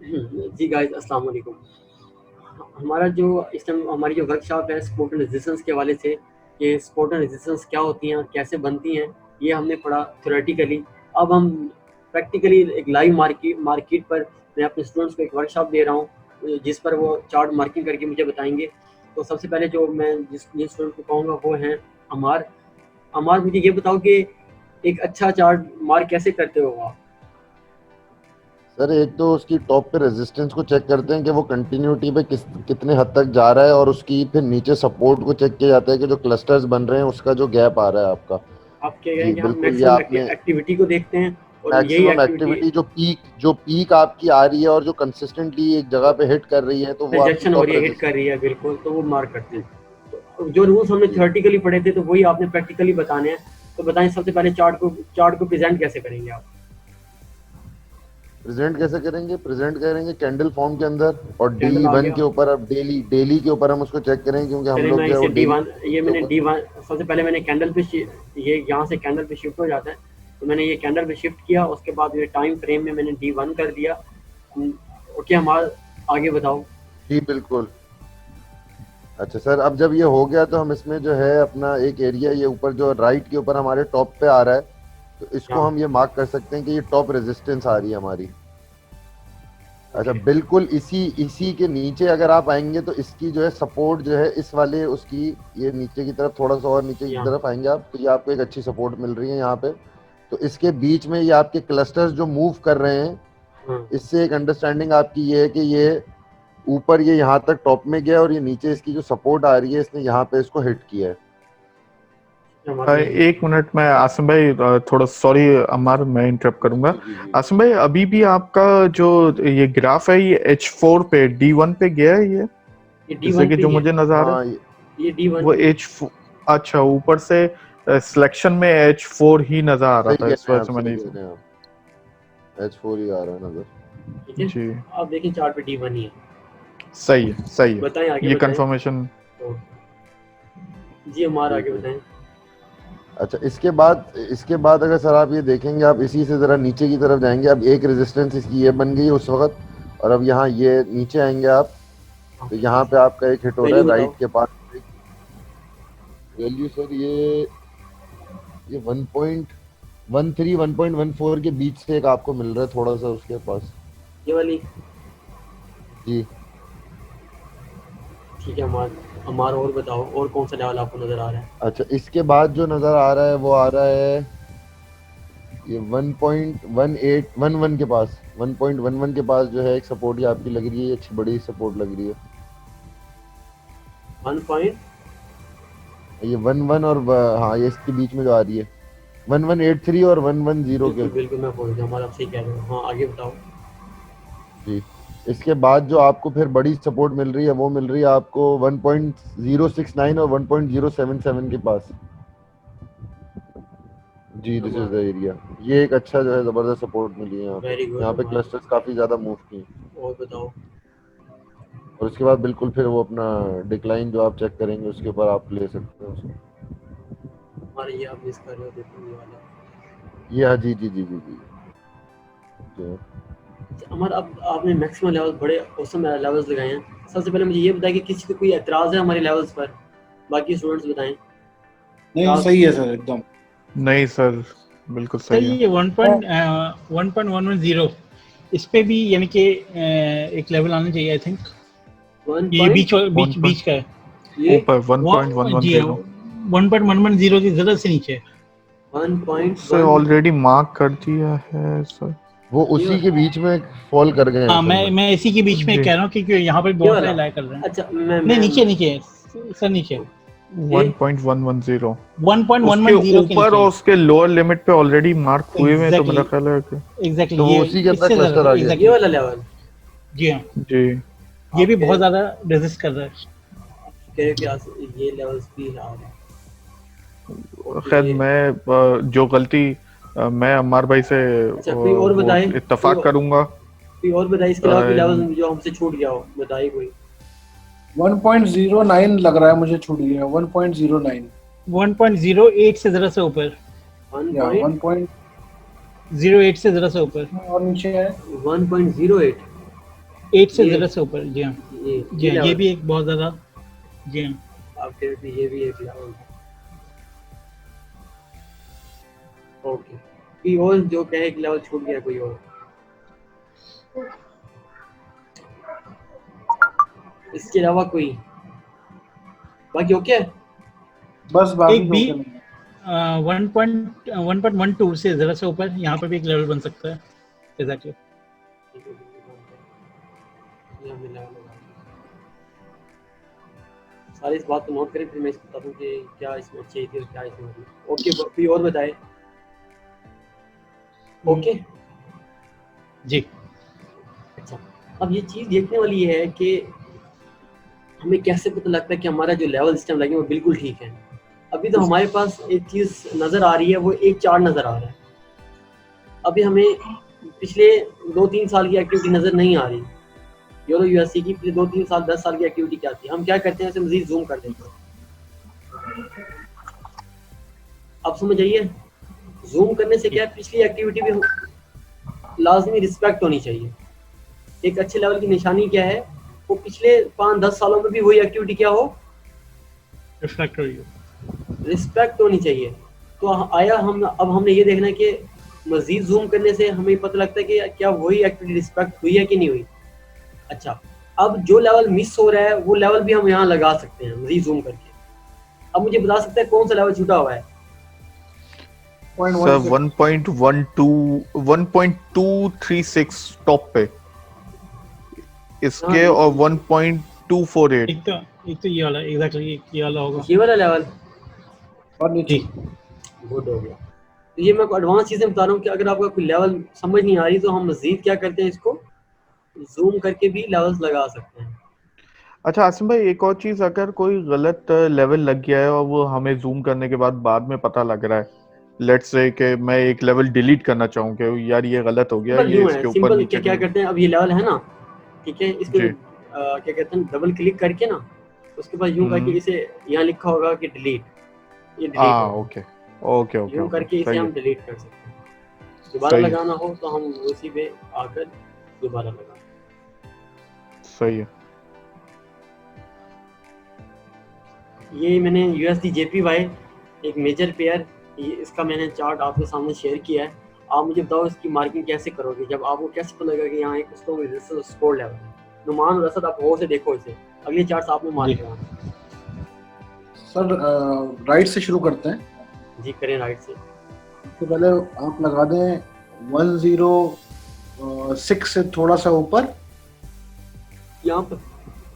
जी guys, अस्सलाम वालेकुम। हमारा जो इस टाइम हमारी जो वर्कशॉप है स्पोर्ट एंड रेजिस्टेंस के हवाले से, कि स्पोर्ट एंड रेजिस्टेंस क्या होती हैं, कैसे बनती हैं, ये हमने पढ़ा थ्योरेटिकली। अब हम प्रैक्टिकली एक लाइव मार्केट पर मैं अपने स्टूडेंट्स को एक वर्कशॉप दे रहा हूँ, जिस पर वो चार्ट मार्किंग करके मुझे बताएंगे। तो सबसे पहले जो मैं जिस स्टूडेंट को कहूँगा वो हैं अमार। अमार, मुझे ये बताओ कि एक अच्छा चार्ट मार्क कैसे करते हो आप? सर, एक तो उसकी टॉप पे रेजिस्टेंस को चेक करते हैं कि वो कंटिन्यूटी पे कितने हद तक जा रहा है, और उसकी फिर नीचे सपोर्ट को चेक किया जाता है कि जो क्लस्टर्स बन रहे हैं उसका जो गैप आ रहा है आपका। आप क्या जी कहेंगे, हम बिल्कुल, ये मैक्सिमम आपने एक्टिविटी को देखते हैं और यही मैक्सिमम एक्टिविटी एक्टिविटी जो पीक आपकी आ रही है और जो कंसिस्टेंटली एक जगह पे हिट कर रही है, तो वो आपकी रिजेक्शन हो टॉप रही है, हिट कर रेजिस्टेंस। रही है, बिल्कुल, तो वो मार्क करते हैं। तो जो रूल्स हमने जी, थ्योरेटिकली पढ़े थे, तो वही आपने प्रैक्टिकली बताने हैं। तो बताएं, सबसे पहले चार्ट को प्रेजेंट कैसे करेंगे आप? प्रेजेंट करेंगे कैंडल फॉर्म के अंदर, और कैंडल डी आ वन गया। के ऊपर, अब डेली डेली के ऊपर हम उसको चेक करेंगे, क्योंकि हम चलिए, लोग मैं जो है वो इसे डी डेली वन ये के मैंने ऊपर। डी वन सबसे पहले मैंने कैंडल पे ये यहाँ से कैंडल पे शिफ्ट हो जाता है। तो मैंने ये कैंडल पे शिफ्ट किया, उसके बाद ये टाइम फ्रेम में मैंने डी वन कर दिया। ओके, हमारा आगे बताओ। जी बिल्कुल। अच्छा सर, अब जब ये हो गया तो हम इसमें जो है अपना एक एरिया, ये ऊपर जो राइट के ऊपर हमारे टॉप पे आ रहा है, तो इसको यहाँ। हम ये मार्क कर सकते हैं कि ये टॉप रेजिस्टेंस आ रही है हमारी। अच्छा, ओके। बिल्कुल इसी इसी के नीचे अगर आप आएंगे तो इसकी जो है सपोर्ट जो है इस वाले उसकी, ये नीचे की तरफ, थोड़ा सा और नीचे की यहाँ। तरफ आएंगे आप, तो ये आपको एक अच्छी सपोर्ट मिल रही है यहाँ पे। तो इसके बीच में ये आपके क्लस्टर्स जो मूव कर रहे हैं, हाँ। इससे एक अंडरस्टैंडिंग आपकी ये है कि ये ऊपर ये यहाँ तक टॉप में गया, और ये नीचे इसकी जो सपोर्ट आ रही है इसने यहाँ पे इसको हिट किया है। हमारा ये एक मिनट में आसिम भाई, थोड़ा सॉरी अमर, मैं इंटरप्ट करूंगा। जी जी जी। आसिम भाई, अभी भी आपका जो ये ग्राफ है ये H4 पे D1 पे गया है ये, डी जैसे वन कि पे जो ही है। मुझे नजर आ रहा हाँ ये डी है वन वो ही है। अच्छा, ऊपर से सिलेक्शन में H4 ही नजर आ रहा सही था, कह इस रहे हैं वजह आप, से सही मैंने कह रहे हैं आप। H4 ही आ रहा है नजर। ठीक है। जी, आप देखें, चार्ट पे डी वन ही है। सही है, सही है। बताएं, आगे ये बताएं। कंफर्मेशन। तो जी, हमारा जी आगे जी। बताएं। अच्छा, इसके बाद अगर सर आप ये देखेंगे, आप इसी से जरा नीचे की तरफ जाएंगे, अब एक रेजिस्टेंस इसकी ये बन गई उस वक्त, और अब यहाँ ये नीचे आएंगे आप, तो यहाँ पे आपका एक हिट हो रहा वैल्यू है बताओ। राइट के पास। वैल्यू सर, ये 1.13 1.14 के बीच से एक आपको मिल रहा है थोड़ा सा उसके पास। ये वाली। जी। ठीक है, हमारा और बताओ, और कौन सा लेवल आपको नजर आ रहा है? अच्छा, इसके बाद जो नज़र आ रहा है वो आ रहा है ये 1.1811 के पास, 1.11 के पास जो है एक सपोर्ट, ये आपकी लग रही है, अच्छी बड़ी सपोर्ट लग रही है। 1 पॉइंट। ये 11 और हाँ, ये इसके बीच में जो आ रही है 1183 और 110 के। बिल्कुल बिल्कुल, मैं बोल रहा हूँ, हमारा आप सही कह रहे हो। हाँ, आगे बताओ। जी। इसके बाद जो आपको फिर बड़ी सपोर्ट मिल रही है वो मिल रही है आपको 1.069 और 1.077 के पास। जी, दिस इज द हमारा एरिया। ये एक अच्छा जो है जबरदस्त सपोर्ट मिली है यहाँ पे। Very good. यहाँ पे हमारा क्लस्टर्स काफी ज्यादा मूव किए, और बताओ। और उसके बाद बिल्कुल फिर वो अपना डिक्लाइन जो आप चेक करेंगे उसके ऊपर आप ले सकते हैं उसको। हमारा ये आप मिस कर रहे हो, देखो ये वाला। ये हाँ, जी जी जी जी जी जी। अच्छा, हमारा अब आपने मैक्सिमम लेवल, बड़े औसम लेवल्स लगाए हैं। सबसे पहले मुझे ये बताएं कि किसी को कोई एतराज़ है हमारे लेवल्स पर? बाकी स्टूडेंट्स बताएं। नहीं, एतराज़? सही है सर, एकदम। नहीं सर, बिल्कुल सर सही है। ये 1.110 इस पे भी यानी कि एक लेवल आना चाहिए आई थिंक। वन ये पॉइंट बीच बीच बीच का है। ये ऊपर जी 1.110 1.110 की जरूरत से नीचे है। उससे 1.1 ऑलरेडी मार्क कर दिया है सर। वो ये उसी के बीच में फॉल कर गए हैं हाँ, असल में। मैं इसी के बीच में जी, कह रहा हूँ क्योंकि यहाँ पे ये बहुत वाला। सारे लाया कर रहे हैं। अच्छा, नहीं, नीचे नीचे सर, नीचे ये 1.110 उसके 1.110 के ऊपर नीचे। और उसके लोअर लिमिट पे ऑलरेडी मार्क हुए हुए हैं, तो मेरा ख्याल है कि एग्जैक्टली तो वो ये उसी के अंदर इससे ज्यादा क्लस्टर आ गया। ये एग्जैक्टली। वाला लेवल। जी हाँ, जी। ये भी आपके बहुत ज्यादा रेजिस्ट कर रहा है। कह रहे कि ये लेवल्स भी आ रहे हैं। खैर, ये मैं जो गलती मैं अम्मार भाई से अच्छा, कोई और वो बताए, इत्तेफाक करूंगा। कोई और बताए इसके अ, अलावा, कोई लेवल जो हमसे छूट गया हो, बताइए कोई। 1.09 लग रहा है मुझे, छूट गया 1.09। 1.08 से जरा से ऊपर। वन या पॉइंट 1. 08 से जरा से ऊपर। और नीचे है 1.08। 8 से ये- ज़रा से ऊपर। जी हाँ, ये जी हाँ, ये level, भी एक बहुत ज़्यादा। जी हाँ, आपके ये भी एक लेवल है। ओके, कोई और जो कहे एक लेवल छूट गया, कोई और? इसके अलावा कोई बाकी ओके है? बस बाकी एक तो भी ओके नहीं है। 1.12 से ज़रा से ऊपर यहाँ पे भी एक लेवल बन सकता है। एग्जैक्टली। ये हमें level लगा दिया। सारी इस बात को नोट करें, फिर मैं इसको बता दूं कि क्या इसमें अच्छी थी और क्या इसमें बुरी। ओके, कोई और बताए? ओके, जी अच्छा। अब ये चीज़ देखने वाली है कि हमें कैसे पता लगता है कि हमारा जो लेवल सिस्टम लगे वो बिल्कुल ठीक है। अभी तो हमारे पास एक चीज़ नज़र आ रही है, वो एक चार्ट नज़र आ रहा है। अभी हमें पिछले 2-3 साल की एक्टिविटी नज़र नहीं आ रही। यूरो यूएससी की पिछले 2-3 साल 10 साल की एक्टिविटी क्या थी, हम क्या करते हैं, इसे मजीद जूम कर देते हैं। अब समझ आइए, जूम करने से क्या है, पिछली एक्टिविटी भी लाजमी रिस्पेक्ट होनी चाहिए। एक अच्छे लेवल की निशानी क्या है, वो पिछले 5-10 सालों में भी वही एक्टिविटी क्या हो, रिफ्लेक्टर। रिस्पेक्ट होनी चाहिए। तो आया हम अब हमने ये देखना है कि मजीद जूम करने से हमें पता लगता है कि क्या वही एक्टिविटी रिस्पेक्ट हुई है कि नहीं हुई। अच्छा, अब जो लेवल मिस हो रहा है वो लेवल भी हम यहाँ लगा सकते हैं मजीद जूम करके। अब मुझे बता सकते हैं कौन सा लेवल छूटा हुआ है? सर 1.236 टॉप पे इसके, हाँ, और 1.248। एक तो ये वाला, एग्जैक्टली ये वाला होगा। ये वाला लेवल और नीचे जी गुड हो गया। तो ये मैं आपको एडवांस चीज़ें बता रहा हूँ कि अगर आपका कोई लेवल समझ नहीं आ रही तो हम मजीद क्या करते हैं, इसको जूम करके भी लेवल्स लगा सकते हैं। अच्छा आसिम भाई, एक और चीज, अगर कोई गलत लेवल लग गया है और वो हमें जूम करने के बाद में पता लग रहा है, लेट्स से कि मैं एक लेवल डिलीट करना चाहूँ कि यार ये गलत हो गया, सिंपल ये यूँ है, इसके ऊपर सिंपल क्या नीचे क्या नहीं। करते हैं, अब ये लेवल है ना, ठीक है, इसको जी। क्या कहते हैं, डबल क्लिक करके ना उसके बाद यूँ करके हम्म। इसे यहाँ लिखा होगा कि डिलीट, ये डिलीट हाँ, होगा। ओके ओके ओके यूँ ओके, करके इसे सही हम है डिलीट कर सकते हैं। दोबारा सही है लगाना हो तो हम उसी पे आकर दोबारा लगा। सही है। ये मैंने USD JPY एक मेजर पेयर, ये इसका मैंने चार्ट आपके सामने शेयर किया है। आप मुझे बताओ इसकी मार्किंग कैसे करोगे, जब आपको कैसे पता लगेगा कि यहाँ एक स्ट्रॉन्ग रेजिस्टेंस सपोर्ट लेवल है। नुमान और असद आप हो से देखो इसे, अगले चार्ट आपने मार जी करवाना। सर राइट से शुरू करते हैं। जी करें राइट से। सबसे पहले आप लगा दें 106 से थोड़ा सा ऊपर, यहाँ पर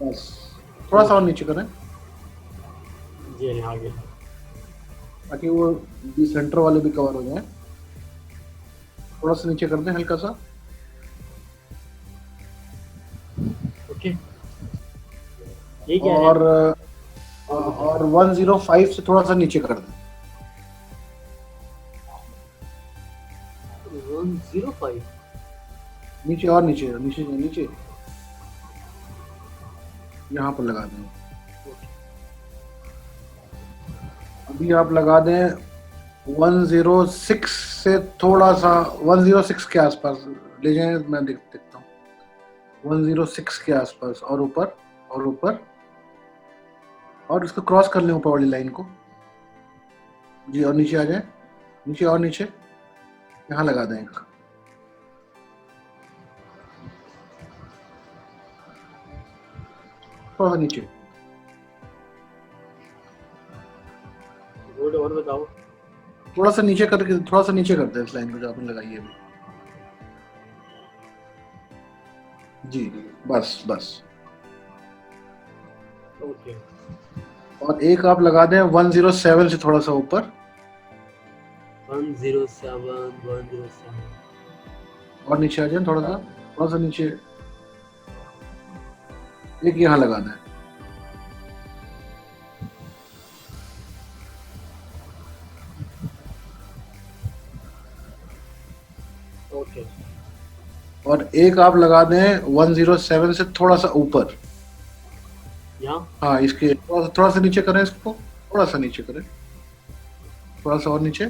बस थोड़ा सा और नीचे करें जी नहीं आगे। ताकि वो भी सेंटर वाले भी कवर हो जाए। थोड़ा सा नीचे कर दें हल्का सा, ओके, ये क्या है? और 105 से थोड़ा सा नीचे कर दें। 105 नीचे और नीचे नीचे नीचे यहाँ पर लगा दें। अभी आप लगा दें 106 से थोड़ा सा, 106 के आसपास ले जाएं, मैं देखता हूँ 106 के आसपास, और ऊपर और ऊपर, और इसको क्रॉस कर लें ऊपर वाली लाइन को जी, और नीचे आ जाए, नीचे और नीचे यहाँ लगा दें एक। थोड़ा सा नीचे, गुड, और बताओ। थोड़ा सा नीचे करके, थोड़ा सा नीचे करते हैं इस लाइन को जो आपने लगाई है अभी जी, बस बस। ओके, और एक आप लगा दें 107 से थोड़ा सा ऊपर, 107 और नीचे आ जाए थोड़ा सा नीचे, एक यहाँ लगा दें। ओके, और एक आप लगा दें 107 से थोड़ा सा ऊपर, यहाँ हाँ इसके थोड़ा सा नीचे करें, इसको थोड़ा सा नीचे करें, थोड़ा सा और नीचे,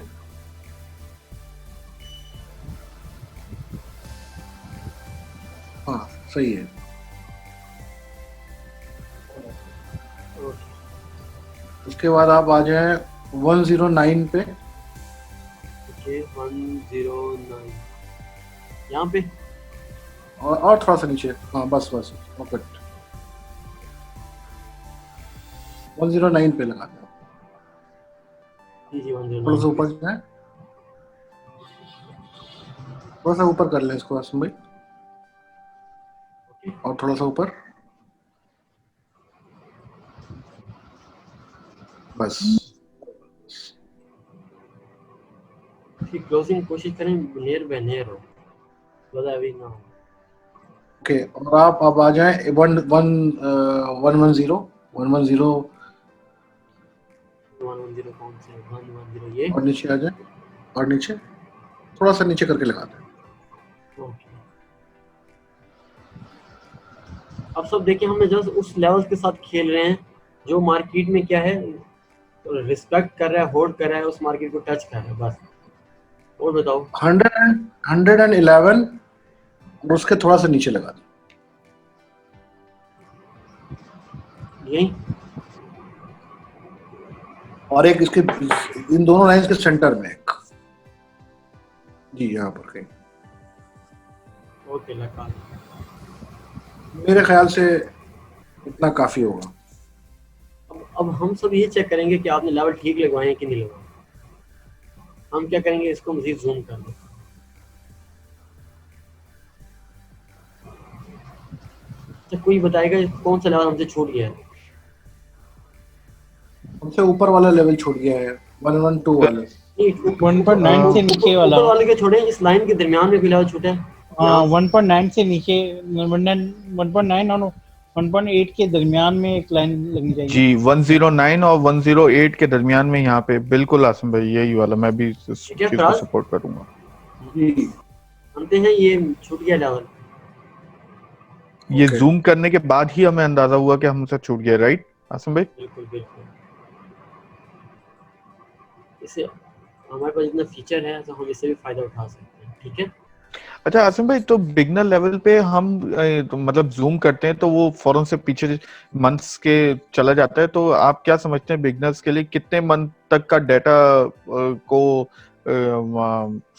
हाँ सही है। उसके बाद आप आ जाए 109 पे। ओके 109 यहाँ पे। और थोड़ा सा नीचे, हाँ बस परफेक्ट। 109 पे लगा दें। जी थोड़ा 109 सा ऊपर जाए, थोड़ा सा ऊपर कर लें इसको आसम भाई, और थोड़ा सा ऊपर, बस। इसकी क्लोजिंग कोशिश करें नियर बाय नियर हो, ज़्यादा अभी ना हो। ओके, और आप अब आ जाए 110 110 110 कौन से 110 ये। और नीचे आ जाए, और नीचे थोड़ा सा नीचे करके लगा दें। ओके अब सब देखें, हम जस्ट उस लेवल के साथ खेल रहे हैं जो मार्केट में क्या है, रिस्पेक्ट कर रहा है, होल्ड कर रहा है, उस मार्केट को टच कर रहा है बस। और बताओ 111 और उसके थोड़ा सा नीचे लगा दें, यही। और एक इसके इन दोनों लाइंस के सेंटर में एक, जी यहाँ पर कहीं। ओके लगा। मेरे ख्याल से इतना काफी होगा। अब हम सब ये चेक करेंगे कि आपने लेवल ठीक लगवाए हैं कि नहीं लगवाए। हम क्या करेंगे, इसको मजीद जूम कर दें। तो कोई बताएगा कौन सा लेवल हमसे छूट गया है? हमसे ऊपर वाला लेवल छूट गया है, 112 वाला। 1.9 से नीचे वाला। ऊपर वाले के छोड़े, इस लाइन के दरमियान में कोई लेवल छूटा है? हाँ 1.9 से नीचे 1.9 और 1.8 के दरमियान में एक लाइन लगनी चाहिए। जी 109 और 108 के दरमियान में यहाँ पे बिल्कुल आसम भाई यही वाला, मैं भी इस ठीक है, चीज को सपोर्ट करूंगा। जी मानते हैं ये छूट गया लेवल। ये Okay. जूम करने के बाद ही हमें अंदाजा हुआ कि हमसे छूट गया, राइट आसम भाई? बिल्कुल बिल्कुल। इसे हमारे पास इतना फीचर है तो हम इससे भी फायदा उठा सकते हैं। ठीक है। अच्छा आसिम भाई, तो बिगनर लेवल पे हम तो मतलब जूम करते हैं तो वो फौरन से पीछे मंथ्स के चला जाता है, तो आप क्या समझते हैं बिगनर्स के लिए कितने मंथ तक का डाटा को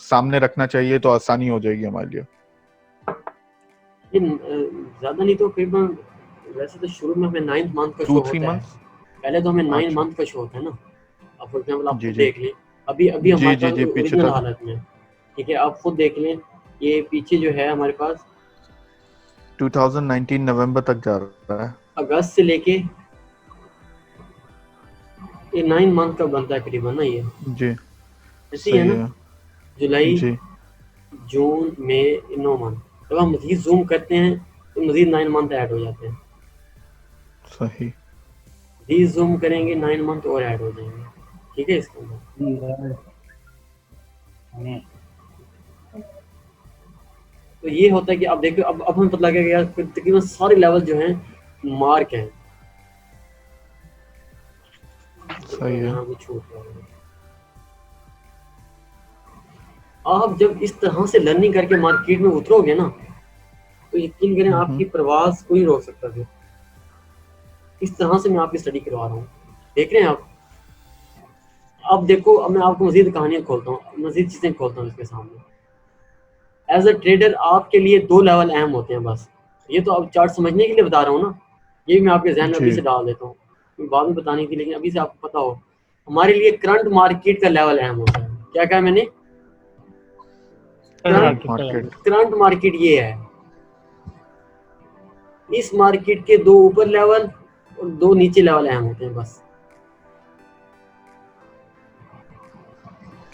सामने रखना चाहिए तो आसानी हो जाएगी हमारे लिए? ये ज्यादा नहीं तो करीबन, वैसे तो शुरू में हमें 9th मंथ का शो 2-3 होता है। मंथ्स? पहले तो हमें 9 अच्छा। मंथ का शो होता है ना। अब फॉर एग्जांपल आप जी, खुद जी। देख लें, अभी अभी जी, हमारे जी, पास जी, पीछे ओरिजिनल तक। हालत में, ठीक है, आप खुद देख लें, ये पीछे जो है हमारे पास 2019 नवंबर तक जा रहा है। अगस्त से लेके ये 9 मंथ का बनता है करीबन ना, ये जी ऐसे ही है सही ना। है। जुलाई, जी जून, मई, 9 मंथ। जब हम मजीद जूम करते हैं तो मजीद 9 मंथ ऐड हो जाते हैं। सही। मजीद जूम करेंगे 9 मंथ और ऐड हो जाएंगे। ठीक है इसके अंदर। तो ये होता है कि अब देखो, अब हमें पता लगेगा यार तकरीबन सारे लेवल जो हैं मार्क हैं। सही है। यहाँ भी छूट रहा है। आप जब इस तरह से लर्निंग करके मार्केट में उतरोगे ना, तो यकीन करें आपकी प्रवास कोई रोक सकता है। इस तरह से मैं आपकी स्टडी करवा रहा हूँ, देख रहे हैं आप। अब देखो, अब मैं आपको मजीद कहानियां खोलता हूँ, मजीद चीजें खोलता हूँ इसके सामने। एज अ ट्रेडर आपके लिए 2 लेवल अहम होते हैं बस। ये तो अब चार्ट समझने के लिए बता रहा हूँ ना, ये भी मैं आपके जहन में अभी जी। से डाल देता हूँ, बाद में बताने की, लेकिन अभी से आपको पता हो। हमारे लिए करंट मार्केट का लेवल अहम होता है। क्या कहा मैंने? मार्केट। करंट मार्केट ये है। इस मार्केट के 2 ऊपर लेवल और 2 नीचे लेवल अहम होते हैं बस।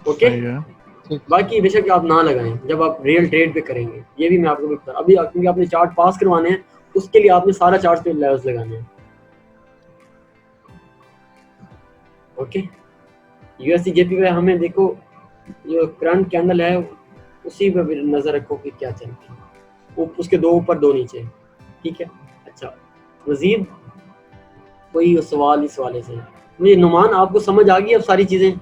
ओके। सही है। बाकी बेशक आप ना लगाएं जब आप रियल ट्रेड पे करेंगे, ये भी मैं आपको बता। अभी क्योंकि आपने चार्ट पास करवाने हैं, उसके लिए आपने सारा चार्ट पे लेवल्स लगाने हैं। ओके। यूएसडी जेपी पे हमें देखो, जो करंट कैंडल है उसी पे भी नजर रखो कि क्या चलती है। वो उसके 2 ऊपर 2 नीचे। ठीक है। अच्छा, मजीद कोई सवाल इस वाले से? मुझे नुमान आपको समझ आ गई अब सारी चीजें?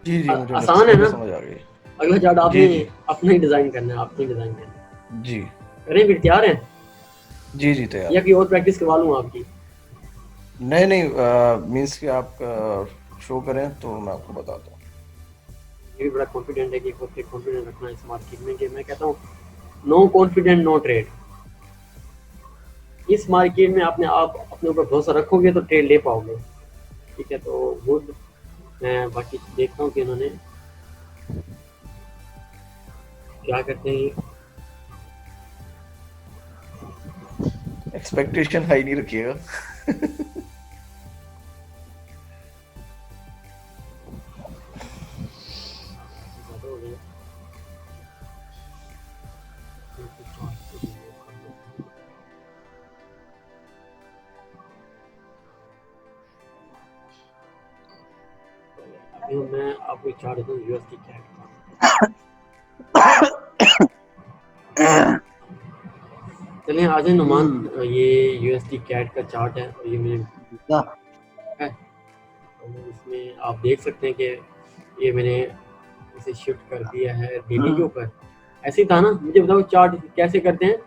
जी जी मुझे आसान है ना? समझ आ गई। अगला चार्ट जी, आपने जी। अपना ही डिजाइन करना है, आपने डिजाइन करना है। जी करें फिर, तैयार हैं? जी जी तैयार। या कोई और प्रैक्टिस करवा लूँ आपकी? नहीं नहीं, मीन्स कि आप शो करें तो मैं आपको बताता हूँ। ये भी बड़ा कॉन्फिडेंट है कि खुद पे कॉन्फिडेंट रखना इस मार्केट में, कि मैं कहता हूँ नो कॉन्फिडेंट नो ट्रेड। इस मार्केट में आपने आप अपने ऊपर भरोसा रखोगे तो ट्रेड ले पाओगे। ठीक है, तो गुड। मैं बाकी देखता हूँ कि इन्होंने क्या करते हैं। एक्सपेक्टेशन हाई नहीं रखिएगा। अभी मैं आपको चार्ट दूँ यूएसडी कैट का। चलिए आ जाए नुमान, ये यूएसडी कैट का चार्ट है और ये मेरे है। तो इसमें आप देख सकते हैं कि ये मैंने इसे शिफ्ट कर दिया है डेली के ऊपर। ऐसे ही था ना, मुझे बताओ चार्ट कैसे करते हैं,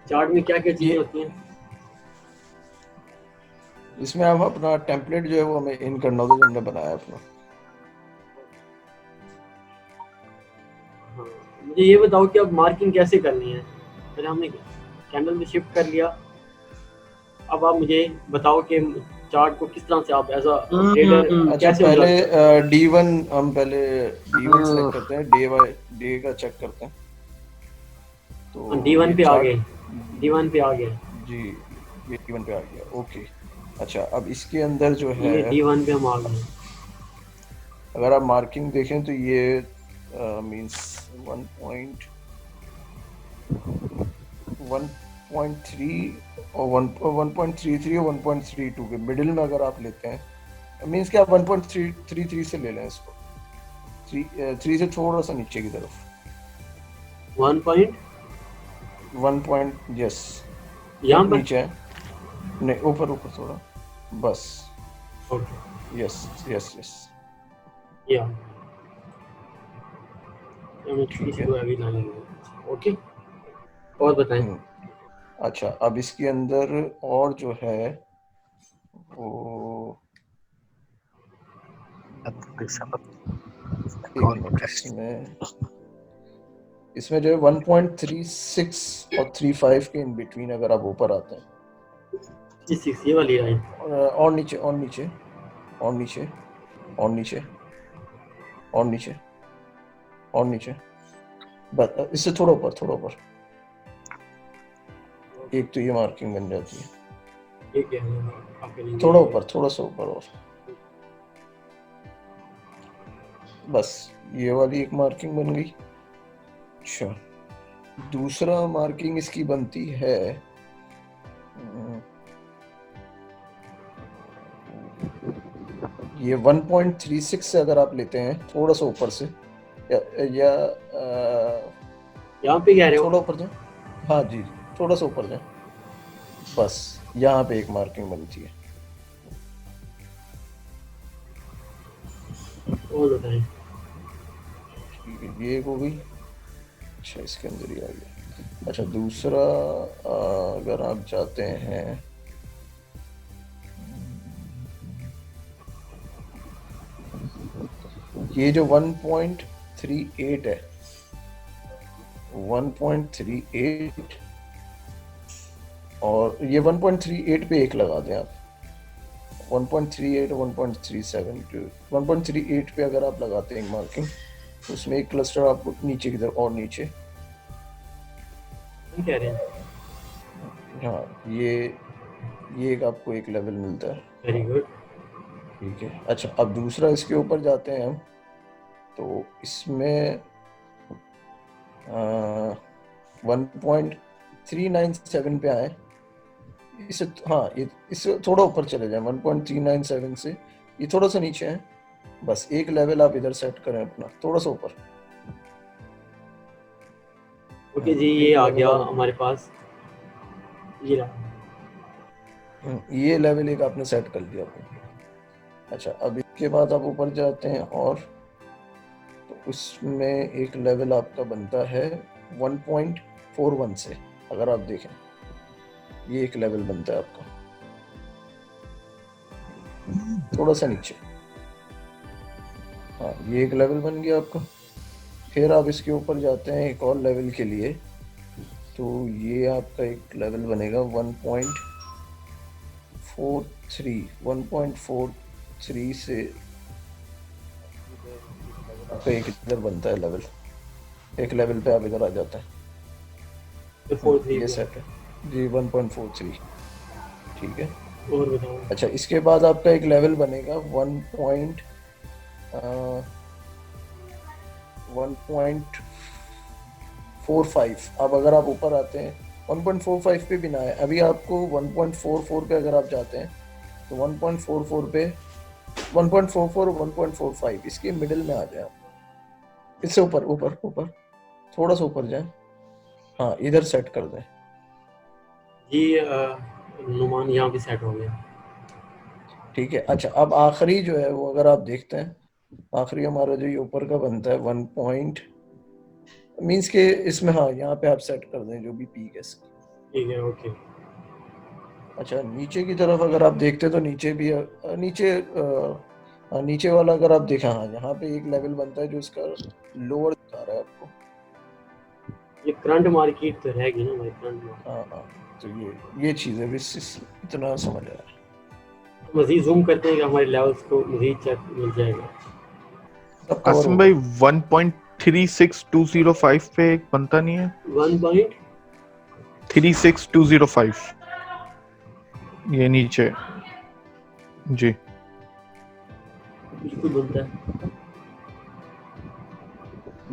चार्ट में क्या क्या चीजें होती हैं। इसमें हम अपना टेम्पलेट जो है वो हमें इन करना होता है जो हमने बनाया अपना। हाँ, मुझे ये बताओ कि अब मार्किंग कैसे करनी है। पहले हमने कैंडल में शिफ्ट कर लिया, अब आप मुझे बताओ कि चार्ट को किस तरह से आप एज अ ट्रेडर अच्छा, कैसे पहले उजागर D1 हम पहले D1 सेलेक्ट करते हैं, डे बाय डे का चेक करते हैं। तो D1 ये पे आ चार्ट गए, D1 पे आ गए जी, ये D1 पे आ गया। ओके, अच्छा अब इसके अंदर जो है ये D1 पे हम आ गए। अगर आप मार्किंग देखें तो ये मींस 1.3 और 1.33 और 1.32 के मिडिल में अगर आप लेते हैं, मींस कि आप 1.33 से ले लें इसको, 3 से थोड़ा सा नीचे की तरफ 1 पॉइंट, यस यहाँ पर नीचे है, नहीं ऊपर ऊपर थोड़ा, बस ओके यस यस यस, या हमें ठीक किसी है। को अभी ना लेंगे। ओके, और बताएं। अच्छा अब इसके अंदर और जो है वो एक मिनट, इसमें जो है 1.36 और 35 के इन बिटवीन अगर आप ऊपर आते हैं, ये वाली लाइन और नीचे और नीचे और नीचे और नीचे और नीचे और नीचे, बस इससे थोड़ा ऊपर एक तो ये मार्किंग बन जाती है, ये क्या है आपके लिए? थोड़ा ऊपर, थोड़ा सा ऊपर और बस ये वाली एक मार्किंग बन गई। अच्छा दूसरा मार्किंग इसकी बनती है ये 1.36 से अगर आप लेते हैं थोड़ा सा ऊपर से या यहाँ पे कह रहे हो? थोड़ा ऊपर जाए, हाँ जी थोड़ा सा ऊपर जाए, बस यहाँ पे एक मार्किंग बनती है। और बताएं। ठीक है, ये एक हो गई। अच्छा इसके अंदर ही आ गया। अच्छा दूसरा अगर आप चाहते हैं ये जो 1.38 है, 1.38 और ये 1.38 पे एक लगा दें आप, 1.38 और 1.37 1.38 पे अगर आप लगाते हैं मार्किंग, उसमें एक क्लस्टर आपको नीचे की तरफ और नीचे, कह रहे हैं। हाँ ये एक आपको एक लेवल मिलता है। Very good. ठीक है, अच्छा अब दूसरा इसके ऊपर जाते हैं हम, तो इसमें 1.397 पे आए, इसे हाँ इससे थोड़ा ऊपर चले जाएं, 1.397 से ये थोड़ा सा नीचे है, बस एक लेवल आप इधर सेट करें अपना थोड़ा सा ऊपर। ओके जी, ये आ गया हमारे पास, ये रहा। ये लेवल एक आपने सेट कर दिया अपना। अच्छा अब इसके बाद आप ऊपर जाते हैं और तो उसमें एक लेवल आपका बनता है 1.41 से, अगर आप देखें ये एक लेवल बनता है आपका थोड़ा सा नीचे। हाँ, ये एक लेवल बन गया आपका। फिर आप इसके ऊपर जाते हैं एक और लेवल के लिए, तो ये आपका एक लेवल बनेगा 1.43 से आपका एक इधर बनता है लेवल, एक लेवल पे आप इधर आ जाते हैं। तो 4-3 ये सेट है जी, 1.43, ठीक है। और बताओ। अच्छा, इसके बाद आपका एक लेवल बनेगा 1.45। अब अगर आप ऊपर आते हैं 1.45 पे भी ना है, अभी आपको 1.44 पे अगर आप जाते हैं तो 1.44 पे 1.44 1.45 इसके मिडिल में आ जाए आप। इससे ऊपर ऊपर ऊपर थोड़ा सा ऊपर जाए, हाँ इधर सेट कर दें जी। नुमान यहाँ भी सेट हो गया। ठीक है। अच्छा, अब आखिरी जो है वो अगर आप देखते हैं, आखिरी हमारा जो ये ऊपर का बनता है 1 पॉइंट मीन्स के इसमें, हाँ यहाँ पे आप सेट कर दें जो भी पीक है इसकी। ठीक है, ओके। अच्छा, नीचे की तरफ अगर आप देखते हैं तो नीचे भी नीचे वाला अगर आप देखें, हाँ यहाँ पे एक लेवल बनता है जो इसका लोअर दिखा रहा है आपको। ये करंट मार्केट तो रहेगी ना भाई, करंट मार्केट। हाँ हाँ, तो ये चीज़ है, इतना समझ आया। मजीद जूम करते हैं कि हमारे लेवल्स को मजीद चेक मिल जाएगा। सब कवर आसिम हो भाई 1.36205 पे एक बनता नहीं है? 1.36205 ये नीचे जी। बिल्कुल बनता है।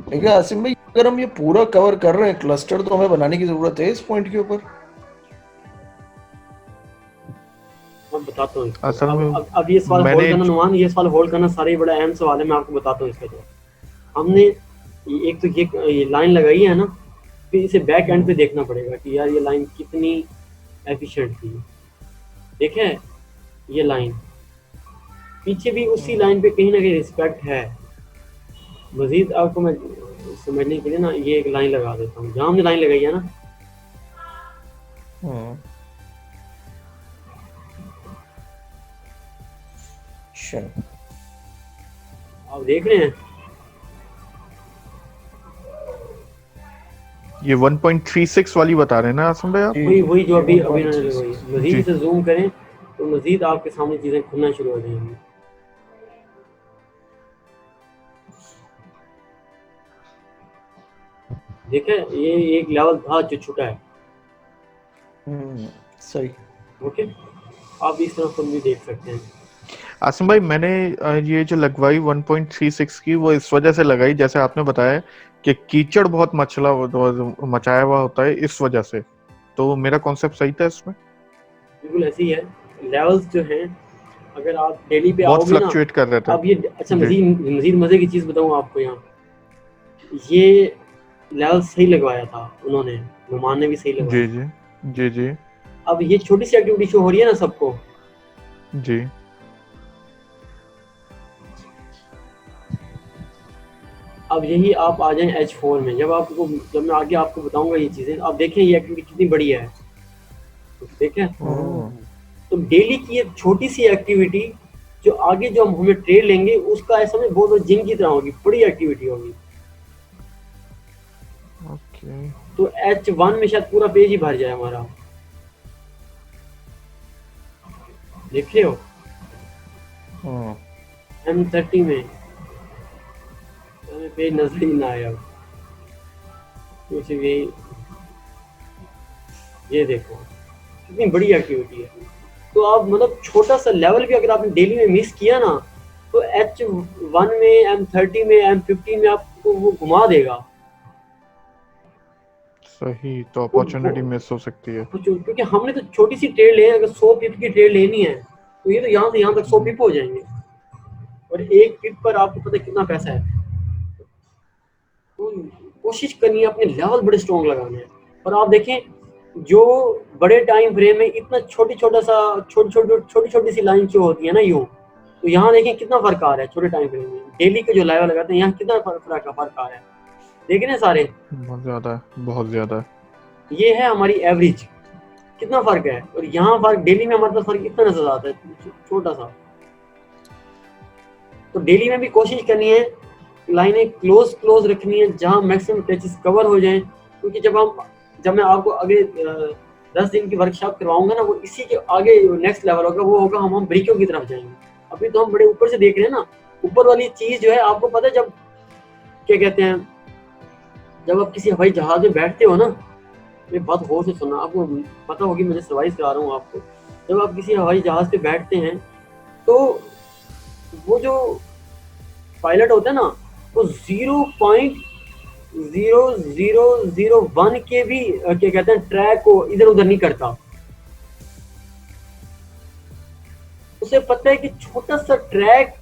ठीक है आसिम भाई, अगर हम ये पूरा कवर कर रहे हैं क्लस्टर, तो हमें बनाने की जरूरत है इस पॉइंट के ऊपर। मैं बताता हूँ इसको। असल में अब ये सवाल होल्ड करना नुमान, ये सवाल होल्ड करना सारे ही बड़ा अहम सवाल है। मैं आपको बताता हूँ इसका जवाब। हमने एक तो ये लाइन लगाई है ना, फिर इसे बैक एंड पे देखना पड़ेगा कि यार ये लाइन कितनी एफिशिएंट थी। देखें ये लाइन पीछे भी उसी लाइन पे कहीं ना कहीं रिस्पेक्ट है। मजीद आपको मैं समझने के लिए ना ये एक लाइन लगा देता हूँ जहाँ हमने लाइन लगाई है ना। आप देख रहे हैं ये 1.36 वाली बता रहे हैं ना आसिम भाई आप? वही जो अभी उन्होंने लगाई है। मजीद से जूम करें तो मजीद आपके सामने चीजें खुलना शुरू हो जाएंगी। देखें ये एक लेवल था जो छुटा है। सही, ओके, आप इस तरफ भी देख सकते हैं। आसिम भाई मैंने ये जो लगवाई 1.36 की वो इस वजह से लगाई, जैसे आपने बताया कि कीचड़ बहुत मचाया हुआ होता है इस वजह से, तो मेरा कॉन्सेप्ट सही था इसमें? बिल्कुल ऐसे ही है। लेवल्स जो हैं अगर आप डेली पे बहुत आओगे ना, फ्लक्चुएट कर रहे थे। अब ये अच्छा मजीद मजे की चीज बताऊं आपको। यहाँ ये लेवल सही लगवाया था उन्होंने, नुमान ने भी सही लगवाया। जी जी जी जी। अब ये छोटी सी एक्टिविटी शो हो रही है ना सबको जी। अब यही आप आ जाएं H4 में। जब मैं आगे आपको बताऊंगा ये चीजें, आप देखें ये एक्टिविटी कितनी बड़ी है। देखें तो डेली की एक छोटी सी एक्टिविटी जो आगे जो हम हमें ट्रेड लेंगे उसका ऐसा में बहुत जिम की तरह होगी, बड़ी एक्टिविटी होगी। ओके। तो H1 में शायद पूरा पेज ही भर जाए हमारा। देख रहे हो M30 में हमें पेज नजर ही ना आया। कुछ भी ये देखो कितनी बड़ी एक्टिविटी है। तो आप मतलब छोटा सा लेवल भी अगर आपने डेली में मिस किया ना तो H1 में M30 में M15 में आपको वो घुमा देगा। सही, तो अपॉर्चुनिटी मिस हो सकती है क्योंकि हमने तो छोटी सी ट्रेड ले, अगर 100 पिप की ट्रेड लेनी है तो ये तो यहाँ से यहाँ तक 100 पिप हो जाएंगे और एक पिप पर आपको पता है कितना पैसा है। तो कोशिश करनी है अपने लेवल बड़े स्ट्रॉन्ग लगाने हैं। और आप देखें जो बड़े टाइम फ्रेम में इतना छोटी छोटी सी लाइन जो होती है ना यूं, तो यहाँ देखें कितना फर्क आ रहा है छोटे टाइम फ्रेम में। डेली के जो लेवल लगाते हैं यहाँ कितना फर्क आ रहा है, देख रहे हैं सारे? बहुत ज्यादा है, बहुत ज्यादा है। ये है हमारी एवरेज, कितना फर्क है। और यहाँ फर्क डेली में हमारे पास फर्क इतना नजर आता है छोटा सा। तो डेली में भी कोशिश करनी है लाइनें क्लोज रखनी है जहां मैक्सिमम टचेस कवर हो जाएं, क्योंकि जब मैं आपको अगले 10 दिन की वर्कशॉप करवाऊंगा ना, वो इसी के आगे नेक्स्ट लेवल होगा, वो होगा हम ब्रिकों की तरफ जाएंगे। अभी तो हम बड़े ऊपर से देख रहे हैं ना, ऊपर वाली चीज जो है आपको पता है, जब क्या कहते हैं, जब आप किसी हवाई जहाज में बैठते हो ना, ये बात गौर से सुनना, आपको पता होगी, मुझे सर्वाइस करा रहा हूँ आपको। जब आप किसी हवाई जहाज पे बैठते हैं तो वो जो पायलट होता है ना, वो 0.0001 के भी क्या कहते हैं ट्रैक को इधर उधर नहीं करता। उसे पता है कि छोटा सा ट्रैक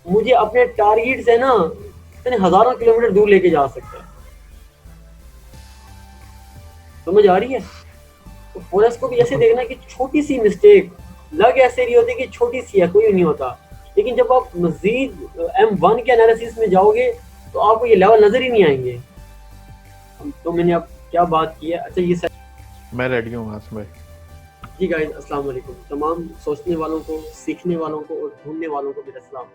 मुझे अपने टारगेट से ना इतने हजारों किलोमीटर दूर लेके जा सकता है। समझ आ रही है? तो फोरेस को भी ऐसे देखना कि छोटी सी मिस्टेक लग ऐसे रही होती कि छोटी सी है, कोई नहीं होता, लेकिन जब आप मजीद M1 के एनालिसिस में जाओगे तो आपको ये लेवल नजर ही नहीं आएंगे। तो मैंने अब क्या बात की है। अच्छा, ये मैं रेडी हूँ आसिम भाई। जी गाइस, अस्सलाम वालेकुम। तमाम सोचने वालों को, सीखने वालों को और ढूंढने वालों को मेरा सलाम।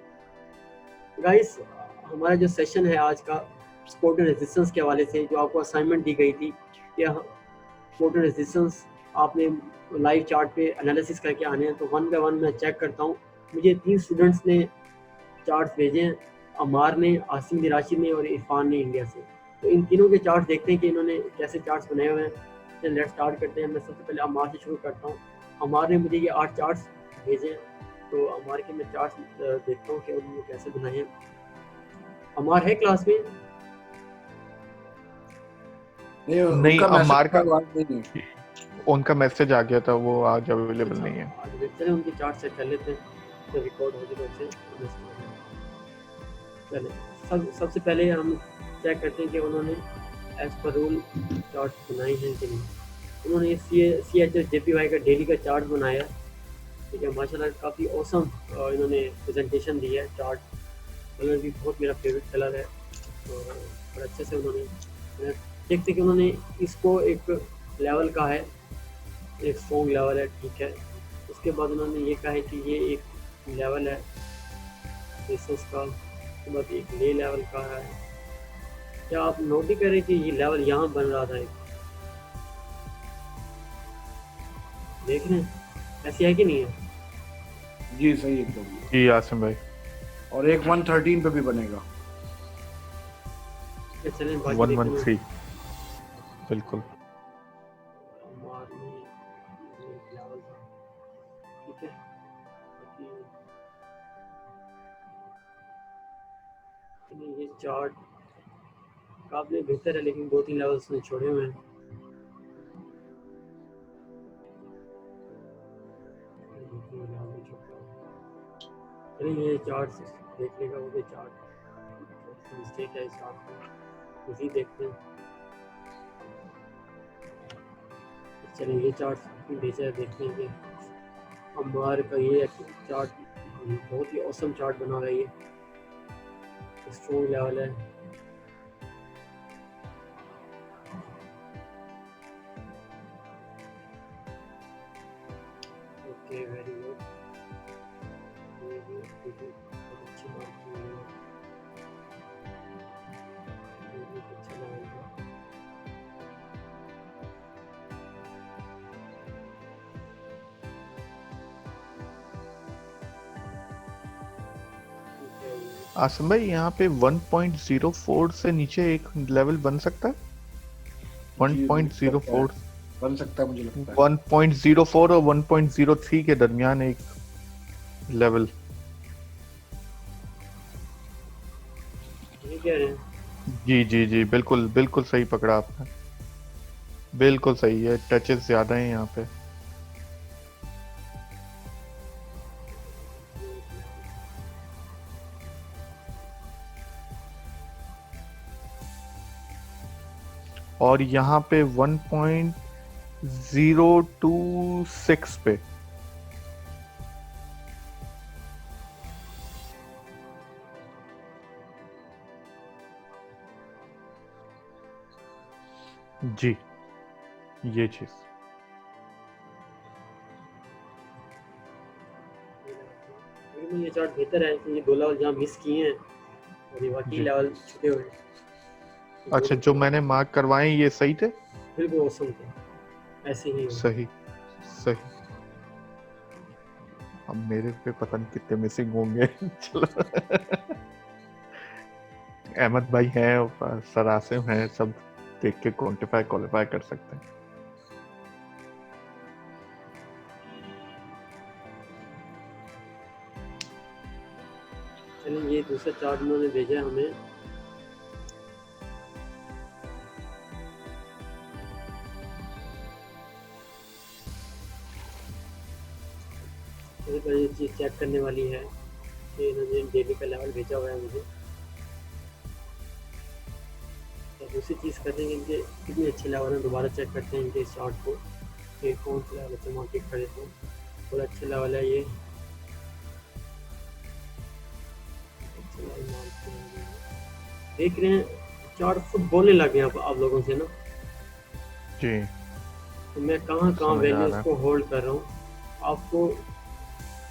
गाइस, हमारा जो सेशन है आज का सपोर्ट एंड रेजिस्टेंस के हवाले से, जो आपको असाइनमेंट दी गई थी कि सपोर्ट एंड रेजिस्टेंस आपने लाइव चार्ट पे एनालिसिस करके आने हैं, तो वन बाय वन मैं चेक करता हूँ। मुझे 3 स्टूडेंट्स ने चार्ट्स भेजे हैं, अमार ने, आसिम ने, राशिद ने और इरफान ने इंडिया से। तो इन तीनों के चार्ट्स देखते हैं कि इन्होंने कैसे चार्ट्स बनाए हुए हैं। लेट्स स्टार्ट करते हैं। मैं सबसे पहले अमार से शुरू करता हूँ। अमार ने मुझे ये 8 चार्ट्स भेजे हैं, तो अमार के मैं चार्ट्स देखता हूँ कि उन्होंने कैसे बनाए हैं। अमार है क्लास में? नहीं, उनका अमार का मैसेज नहीं है। उनका मैसेज आ गया था, वो आज अवेलेबल नहीं है। चले उनके चार्ट चेक कर लेते हैं, तो रिकॉर्ड हो जाए तो उसे चले। सबसे पहले हम चेक करते हैं कि उन्होंने एज पर रूल चार्ट बनाई है कि नहीं। उन्होंने CHS-JPY का डेली का चार्ट बनाया, ठीक है। माशाल्लाह काफ़ी औसम इन्होंने प्रेजेंटेशन दी है। चार्ट कलर भी बहुत मेरा फेवरेट कलर है, और बड़े अच्छे से उन्होंने देखते कि उन्होंने इसको एक लेवल का है, एक स्ट्रॉन्ग लेवल है, ठीक है। उसके बाद उन्होंने ये कहा है कि ये एक लेवल है रेसिस का, उसके बाद एक ले लेवल का है। क्या आप नोट ही करें कि ये लेवल यहाँ बन रहा था, एक देख रहे हैं, ऐसी है कि नहीं है? जी सही एकदम। जी आसिम भाई। और एक 113 पे भी बनेगा। चलें बाकी देखते हैं। 113 बिल्कुल। अमार में ये एक लेवल था, ठीक है। बाकी ये चार्ट काफी बेहतर है, लेकिन 2-3 लेवल उसने छोड़े हुए हैं। चलिए ये चार्ट देख लेगा, वो भी चार्ट मिस्टेक है इस चार्ट में, इसी देखते हैं। चलिए ये चार्ट भेजा है, देखते हैं कि अमार का ये चार्ट बहुत ही औसम चार्ट बना हुआ है। ये स्ट्रॉन्ग लेवल है। Okay, very good. ये भी बहुत अच्छी बात की है, ये भी अच्छा लेवल है। आसिम भाई, यहाँ पे 1.04 से नीचे एक लेवल बन सकता है? 1.04 बन सकता है, मुझे लगता है 1.04 और 1.03 के दरमियान एक लेवल। ये कह रहे हैं। जी जी जी, बिल्कुल बिल्कुल सही पकड़ा आपने, बिल्कुल सही है। टचेस ज्यादा हैं यहाँ पे। और यहाँ पे 1.026 पे जी, ये चीज ये चार्ट बेहतर है कि ये 2 लेवल जहाँ मिस किए हैं और ये वाकई जी। लेवल छूटे हुए हैं। अच्छा, जो मैंने मार्क करवाए ये सही थे? बिल्कुल औसम थे, ऐसे ही हो। सही सही। अब मेरे पे पता नहीं कितने मिसिंग होंगे। चलो। अहमद भाई हैं और सर आसिम हैं, सब देख के क्वांटिफाई क्वालिफाई कर सकते हैं। चलिए ये दूसरा चार्ट उन्होंने भेजा है हमें। ये चीज़ चेक करने वाली है कि इन्होंने डेली का लेवल भेजा हुआ है मुझे। तो दूसरी चीज़ करते हैं कि कितने अच्छे लेवल हैं, दोबारा चेक करते हैं इनके इस चार्ट को कि कौन सा लेवल अच्छा मार्केट खड़े थे। बड़ा अच्छा लेवल है ये, अच्छा लेवल मार्केट देख रहे हैं। चार्ट खुद बोलने लगे हैं आप लोगों से ना, जी तो मैं कहाँ समझ आ वैल्यूज रहा है। को होल्ड कर रहा हूँ। आपको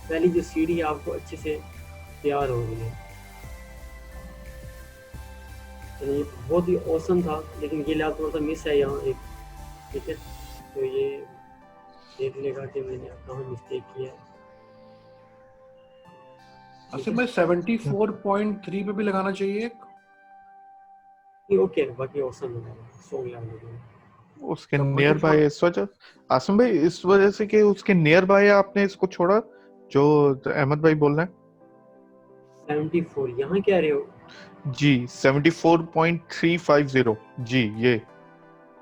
पहली जो सीढ़ी है आपको अच्छे से तैयार हो रही है। चलिए ये बहुत ही औसम था, लेकिन ये लेवल थोड़ा सा मिस है यहाँ एक, ठीक है। तो ये देख लेगा कि मैंने कहाँ मिस्टेक किया है। आसिफ भाई 74.3 पे भी लगाना चाहिए एक। ओके, बाकी औसम है, 100 लेवल हो गया। उसके तो नियर बाय इस वजह, आसम भाई इस वजह से कि उसके नियर बाय आपने इसको छोड़ा, जो अहमद भाई बोल रहे हैं। 74 यहाँ क्या रहे हो? जी 74.350 जी,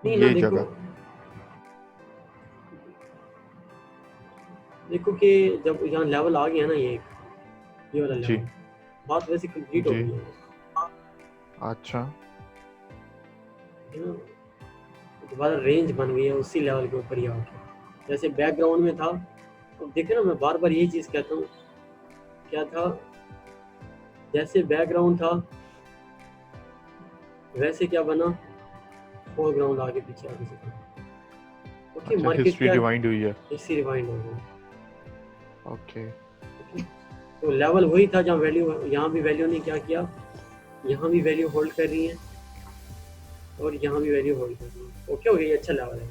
नहीं ना, ये देखो जगह। देखो कि जब यहाँ लेवल आ गया ना, ये वाला जी लेवल, बात वैसे कंप्लीट हो जी गई है, अच्छा है ना। दोबारा रेंज बन गई है उसी लेवल के ऊपर ही आके, जैसे बैकग्राउंड में था। अब देखे ना, मैं बार बार यही चीज़ कहता हूँ, क्या था, जैसे बैकग्राउंड था वैसे क्या बना, फोरग्राउंड आगे पीछे आगे से बना। ओके, अच्छा, मार्केट हिस्ट्री क्या रिवाइंड हुई है। हिस्ट्री रिवाइंड हो गई। ओके तो लेवल वही था जहाँ वैल्यू, यहाँ भी वैल्यू ने क्या किया, यहाँ भी वैल्यू होल्ड कर रही है और यहाँ भी वैल्यू होल्ड कर रही है। ओके हो गया, ये अच्छा लेवल है,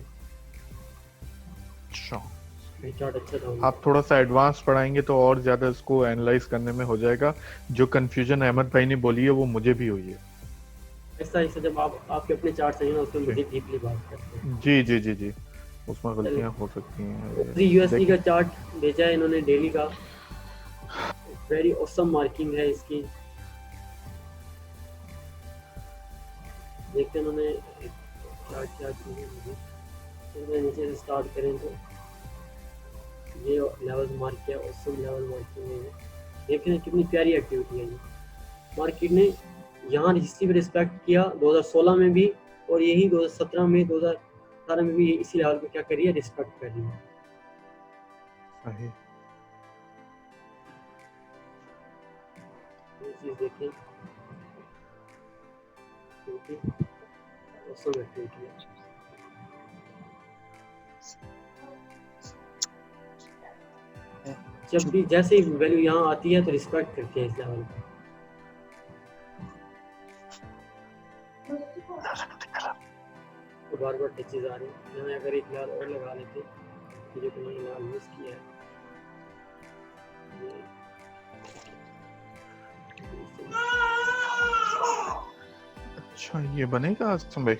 अच्छा। ये चार्ट अच्छा था। आप थोड़ा सा एडवांस पढ़ाएंगे तो और ज्यादा इसको एनालाइज करने में हो जाएगा। जो कंफ्यूजन अहमद भाई ने बोली है वो मुझे भी हुई है। ऐसा ऐसा जब आपके अपने चार्ट चाहिए ना, उसमें जी मुझे डीपली बात करते हैं। जी जी जी जी, उसमें गलतियां हो सकती हैं। यूएसडी का देखिए चार्ट भेजा है इन्होंने डेली का, वेरी ऑसम मार्किंग है इसकी। देखते हैं उन्होंने क्या क्या चीज़ें मुझे, चलिए नीचे से स्टार्ट करें तो ये लेवल मार्क किया, ऑसम लेवल मार्किंग है। देखें कितनी प्यारी एक्टिविटी है ये। मार्केट ने यहाँ हिस्ट्री में रिस्पेक्ट किया 2016 में भी, और यही 2017 में 2018 में भी इसी लेवल को क्या करी है, रिस्पेक्ट कर रही है। सही। ये चीज़ देखें, क्योंकि ऑसम एक्टिविटी है। जब भी जैसे ही वैल्यू यहाँ आती है तो रिस्पेक्ट करते हैं इस लेवल को। तो बार बार टचेज आ रहे हैं यहाँ, अगर एक लेवल और लगा लेते तो जो कहीं लेवल मिस किया है अच्छा, ये बनेगा आसम भाई।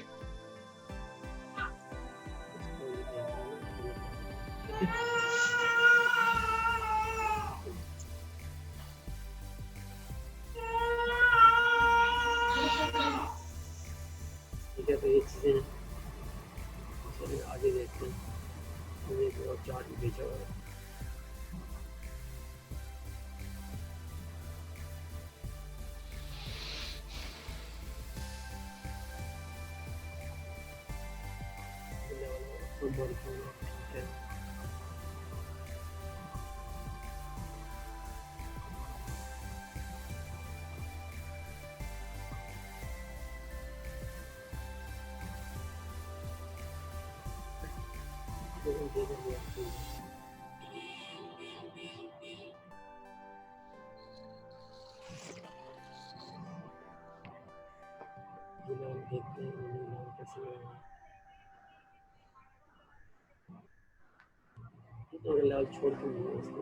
ठीक है, तो ये चीज़ें हैं। चलिए आगे देखते हैं, मैंने एक और चार्ट भेजा हुआ है। ठीक है, तो हम देखेंगे आपको। देखते हैं उन्हें कैसे लगाना है। तो अगर लेवल छोड़ के इसको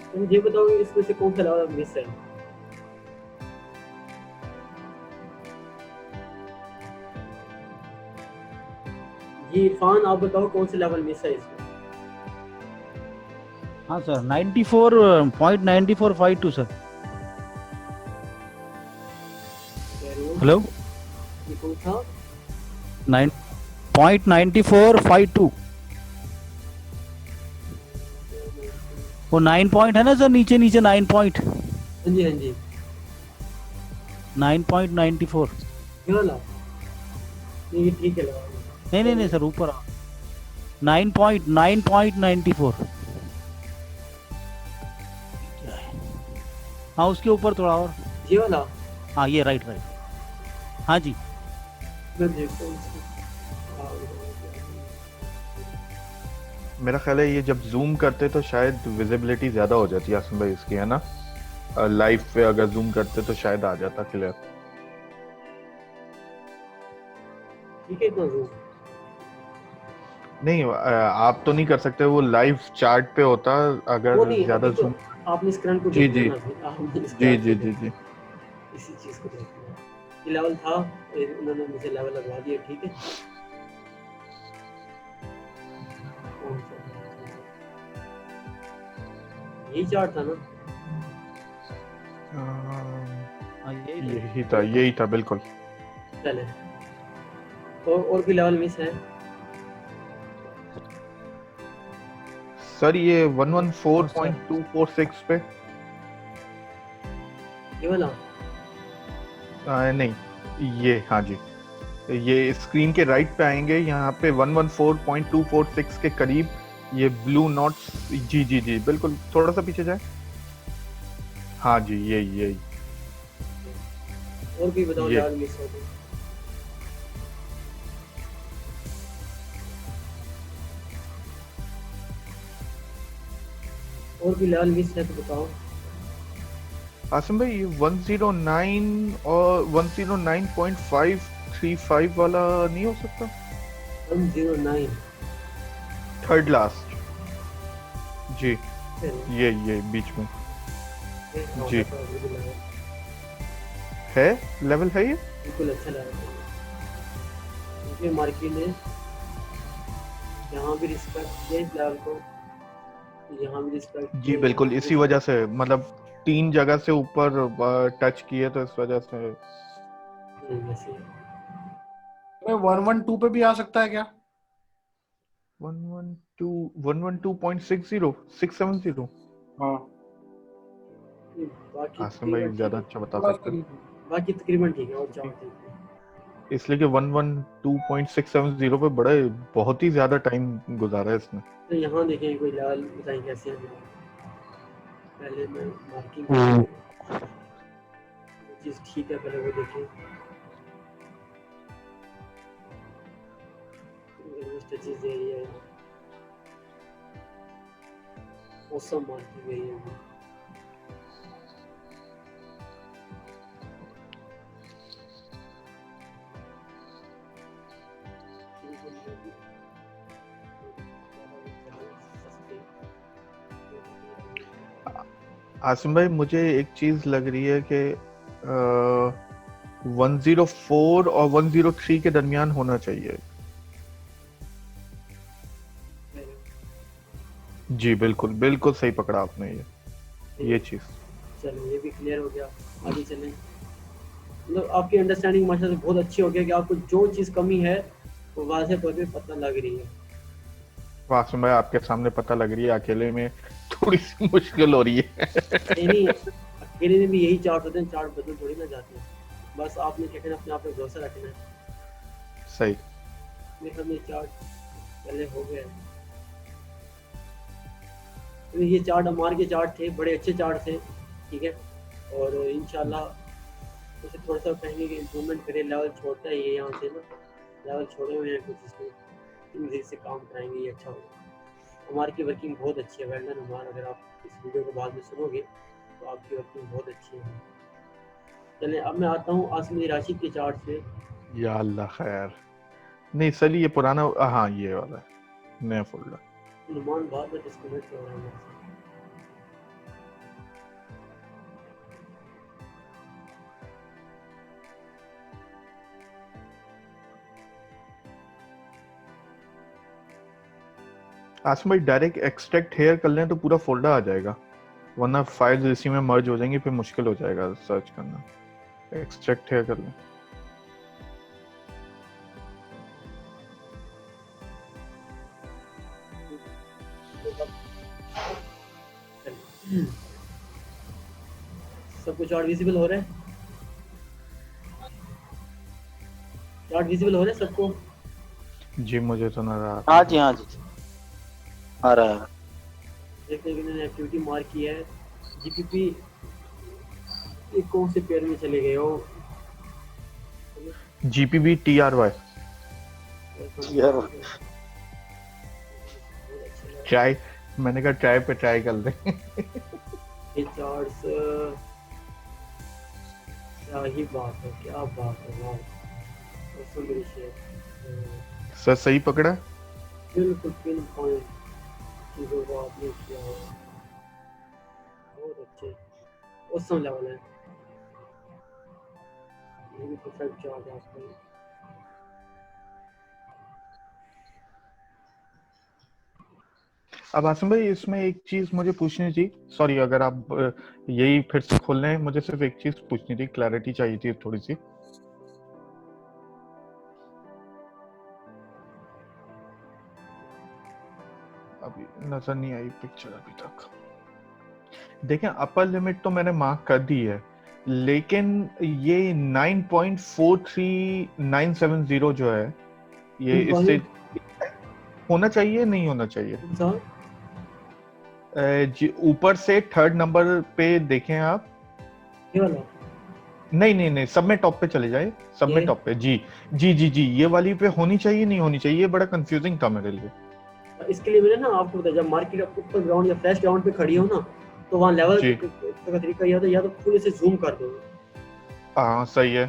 तो मुझे बताओ इसमें से कौन सा लेवल मिस है। जी इरफान आप बताओ कौन सा लेवल मिस है इसमें। हाँ सर 94.9452 सर। हेलो ये कौन था 9.9452 वो 9 पॉइंट है ना सर, नीचे नीचे 9 पॉइंट, हाँ जी 9.94। ये वाला ये ठीक है लगा नहीं सर ऊपर 9.94। हाँ उसके ऊपर थोड़ा और, ये वाला हाँ ये राइट हाँ जी। मैं देखता हूँ इसको। मेरा ख्याल है ये जब जूम करते तो शायद विजिबिलिटी ज्यादा हो जाती है आसिम भाई इसकी, है ना? लाइव पे अगर जूम करते तो शायद आ जाता क्लियर। ठीक है इतना जूम नहीं आप तो नहीं कर सकते, वो लाइव चार्ट पे होता वो अगर नहीं ज्यादा अभी तो जूम। आपने स्क्रीन को जी, देखना जी। ना अभी, आपने जी स्क्रैच जी को जी जी इसी चीज को देखना है। ये लेवल था उन्होंने मुझे लेवल लगवा दिया ठीक है। कौन सा था? यही चार्ट था ना। हाँ यही था बिल्कुल। चले और भी लेवल मिस है। सर ये 114.246 पे ये वाला नहीं ये, हाँ जी, ये स्क्रीन के राइट पे आएंगे, यहाँ पे 114.246 के करीब ये ब्लू नॉट्स। जी जी जी बिल्कुल, थोड़ा सा पीछे जाए। हाँ जी यही और भी बताओ ये। लेवल मिस हो गए। और भी लेवल मिस है तो बताओ। आसिम भाई 109 और 109.535 वाला नहीं हो सकता? 109 थर्ड लास्ट जी, ये बीच में जी। है लेवल है ये बिल्कुल अच्छा लगा क्योंकि मार्केट ने यहाँ भी रिस्पेक्ट किया इस लेवल को, यहाँ भी रिस्पेक्ट जी बिल्कुल, इसी वजह से मतलब 3 जगह से ऊपर टच किए तो इस वजह से। वैसे मैं 112 पे भी आ सकता है क्या? 112.60 670। हाँ बाकी आसिम भाई ज्यादा अच्छा बता सकते हैं, बाकी तकरीबन ठीक है और चार ठीक है। इसलिए कि 112.670 पे बड़ा बहुत ही ज्यादा टाइम गुजारा है इसने। तो यहाँ देखें कोई लेवल बताएं कैसे हैं। पहले मैं मार्किंग चीज़ ठीक है पहले वो देखें। स्टिचेस दे रही है, मौसम मार्किंग दे रही है। आसिम भाई मुझे एक चीज लग रही है कि 104 और 103 के दरमियान होना चाहिए। जी बिल्कुल बिल्कुल सही पकड़ा आपने ये चीज। चलो ये भी क्लियर हो गया, आगे चलें। मतलब आपकी अंडरस्टैंडिंग माशा से बहुत अच्छी हो गया कि आपको जो चीज़ कमी है वो वाज़ेह तौर पे पता लग रही है। आसिम भाई आपके सामने पता लग रही है, अकेले में थोड़ी सी मुश्किल हो रही है। नहीं खेलने में भी यही चार्ट होते हैं, चार्ट बदल थोड़ी ना जाते हैं। बस आपने क्या करना, अपने आप पे भरोसा रखना है। सही। मेरे ख्याल में चार्ट पहले हो गया है। तो ये चार्ट हमारे के चार्ट थे, बड़े अच्छे चार्ट थे, ठीक है। और इंशाल्लाह उसे थोड़ा सा कहेंगे कि इम्प्रूवमेंट करें, लेवल छोड़ता है ये यहाँ से ना, लेवल छोड़े हुए हैं कुछ, इसमें धीरे से काम कराएंगे, ये अच्छा होगा। हमारे की वर्किंग बहुत अच्छी है, वेल डन हमारा। अगर आप इस वीडियो को बाद में सुनोगे तो आपकी वर्किंग बहुत अच्छी है। चलें अब मैं आता हूँ आसिम राशिद के चार्ट पे। या अल्लाह खैर। नहीं सली ये पुराना, हाँ ये वाला है, नया फोल्डर। नुमान बार बार डिस्कनेक्ट हो रहा है मेरे से। आसिम भाई डायरेक्ट एक्सट्रैक्ट हेयर कर लें तो पूरा फोल्डर आ जाएगा, वरना फाइल्स इसी में मर्ज हो जाएंगी, फिर मुश्किल हो जाएगा सर्च करना। एक्सट्रैक्ट हेयर कर लें। सब कुछ चार्ट विजिबल हो रहा है? चार्ट विजिबल हो रहा है सबको? जी मुझे तो नजर आ रहा हाँ है। जी, हाँ जी, आ रहा है। देखते हैं कि मैंने एक्टिविटी मार्क की है। जीपीपी ये कौन से पेयर में चले गए हो? GPB TRY यार ट्राई, मैंने कहा ट्राई पे ट्राई कर ले। ये चार्ट्स क्या ही बात है, क्या बात है, वाह। दोस्तों मेरी शेयर सर सही पकड़ा? बिल्कुल पिन पॉइंट चीज़ों को आपने किया है, बहुत अच्छे, औसम लेवल है। ये भी परफेक्ट चार्ट है आपका। अब आसिम भाई इसमें एक चीज मुझे पूछनी थी, सॉरी अगर आप यही फिर से खोल रहे हैं, मुझे सिर्फ एक चीज पूछनी थी, क्लैरिटी चाहिए थी थोड़ी सी। अभी नजर नहीं आई पिक्चर अभी तक। देखें अपर लिमिट तो मैंने मार्क कर दी है, लेकिन ये 9.43970 जो है ये इससे होना चाहिए नहीं होना चाहिए? जी ऊपर से थर्ड नंबर पे देखें आप। ये वाला नहीं नहीं नहीं, सब में टॉप पे चले जाए, सब में ये? टॉप पे। जी जी जी जी, ये वाली पे होनी चाहिए नहीं होनी चाहिए, ये बड़ा कंफ्यूजिंग था मेरे लिए। इसके लिए मैंने ना आपको बताया, जब मार्केट ऊपर ग्राउंड या फ्लैश ग्राउंड पे खड़ी हो ना, तो वहाँ लेवल जी। का तरीका यह था, या तो फुल से जूम कर दो। हाँ सही है।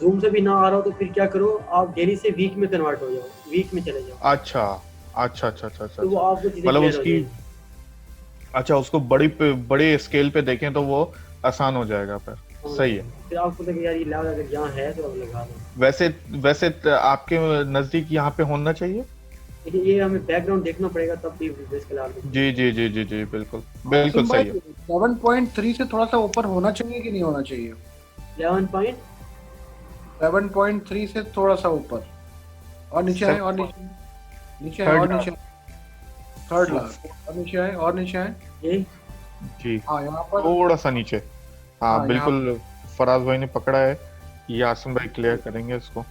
जूम से भी ना आ रहा हो तो फिर क्या करो, आप डेली से वीक में कन्वर्ट हो जाओ, वीक में चले जाओ, अच्छा अच्छा अच्छा अच्छा अच्छा, तो वो आपको चीजें मतलब clear हो उसकी, जाएंगी। अच्छा उसको बड़े स्केल पे देखें तो वो आसान हो जाएगा फिर। हाँ, सही है। फिर आपको लगे यार ये लेवल अगर यहाँ है तो अब लगा दो। वैसे आपके नजदीक यहाँ पे होना चाहिए। लेकिन ये हमें बैकग्राउंड देखना पड़ेगा तब भी बेस के लाल में। जी जी जी जी जी बिल्कुल बिल्कुल सही है। 7.3 से थोड़ा सा ऊपर होना चाहिए कि नहीं होना चाहिए? 7.3 से थोड़ा सा ऊपर और नीचे आए, और नीचे नीचे आए, और नीचे थर्ड लास्ट और नीचे आए, और नीचे आए। ये जी हाँ यहाँ पर थोड़ा सा नीचे। हाँ हाँ, बिल्कुल, फराज भाई ने पकड़ा है, ये आसिम भाई क्लियर करेंगे इसको।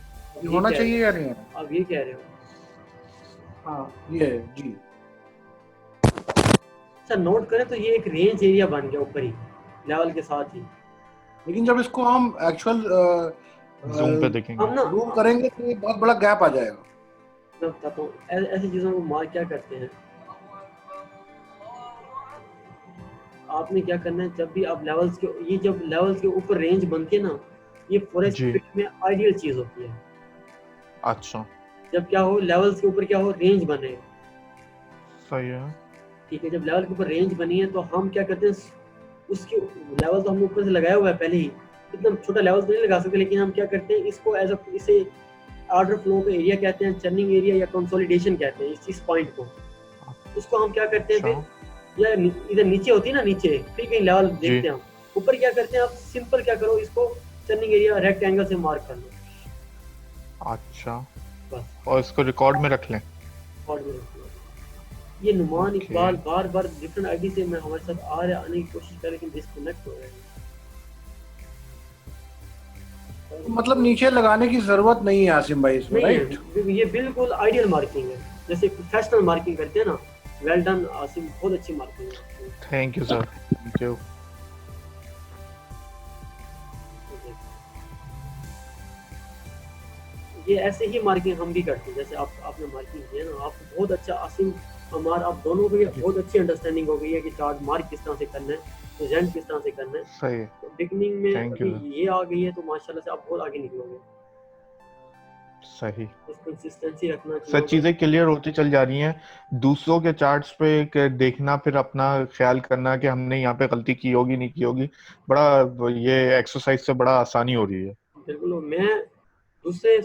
ये होना चाहिए या नहीं है? आप ये कह रहे हो? हाँ ये है, जी। सर नोट करें तो ये एक रेंज एरिया बन गया ऊपर ही लेवल के साथ ही। लेकिन जब इसको हम एक्चुअल जूम पे देखेंगे। हम ना जूम करेंगे तो ये बहुत बड़ा गैप आ जाएगा। मैं बताता हूँ ऐसी चीजों को मार्क क्या करते हैं। आपने क्या करना है, जब भी आप लेवल्स के, ये जब लेवल्स के ऊपर रेंज बनती है ना, ये फॉरेस्ट जी। फील्ड में आइडियल चीज होती है। अच्छा जब क्या हो, लेवल्स के ऊपर क्या हो, रेंज बने। सही है। ठीक है, जब लेवल के ऊपर रेंज बनी है तो हम क्या करते हैं, उसके लेवल तो हमने ऊपर से लगाया हुआ है पहले ही, इतना छोटा लेवल तो नहीं लगा सकते, लेकिन हम क्या करते हैं इसको एज इसे ऑर्डर फ्लो का एरिया कहते हैं, चर्निंग एरिया या कंसोलिडेशन कहते हैं इस पॉइंट को। उसको हम क्या करते हैं फिर, या इधर नीचे होती है ना, नीचे फिर कहीं लेवल देखते हैं हम, ऊपर क्या करते हैं आप सिंपल क्या करो, इसको चर्निंग एरिया रेक्टेंगल से मार्क कर लो। अच्छा बस और इसको रिकॉर्ड में रख लें। और भी रखो। ये नुमान इकबाल बार बार डिफरेंट आईडी से मैं हमारे साथ आ रहे आने की कोशिश कर, लेकिन डिस्कनेक्ट हो रहे हैं। मतलब नीचे लगाने की जरूरत नहीं है आसिम भाई इसमें, नहीं राइट? है, ये बिल्कुल आइडियल मार्किंग है, जैसे प्रोफेशनल मार्किंग करते हैं ना। वेल डन आसिम, बहुत अच्छी मार्किंग है। Thank you sir, thank you. ये ऐसे ही मार्किंग हम भी करते हैं, जैसे आपने मार्किंग की है ना, आपको बहुत अच्छा आसिम, हमारा आप दोनों को बहुत अच्छी अंडरस्टैंडिंग हो गई है कि चार्ट मार्क किस तरह से करना है, प्रेजेंट किस तरह से करना है। सही है, तो बिगनिंग में थैंक यू अभी ये आ गई है तो माशाल्लाह से आप बहुत आगे निकलोगे। सही। बस कंसिस्टेंसी रखना सब चाहिए। चीजें क्लियर होती चल जा रही हैं। दूसरों के चार्ट्स पे देखना, फिर अपना ख्याल करना कि हमने यहाँ पे गलती की होगी नहीं की होगी, बड़ा ये एक्सरसाइज से बड़ा आसानी हो रही है। बिल्कुल, मैं दूसरे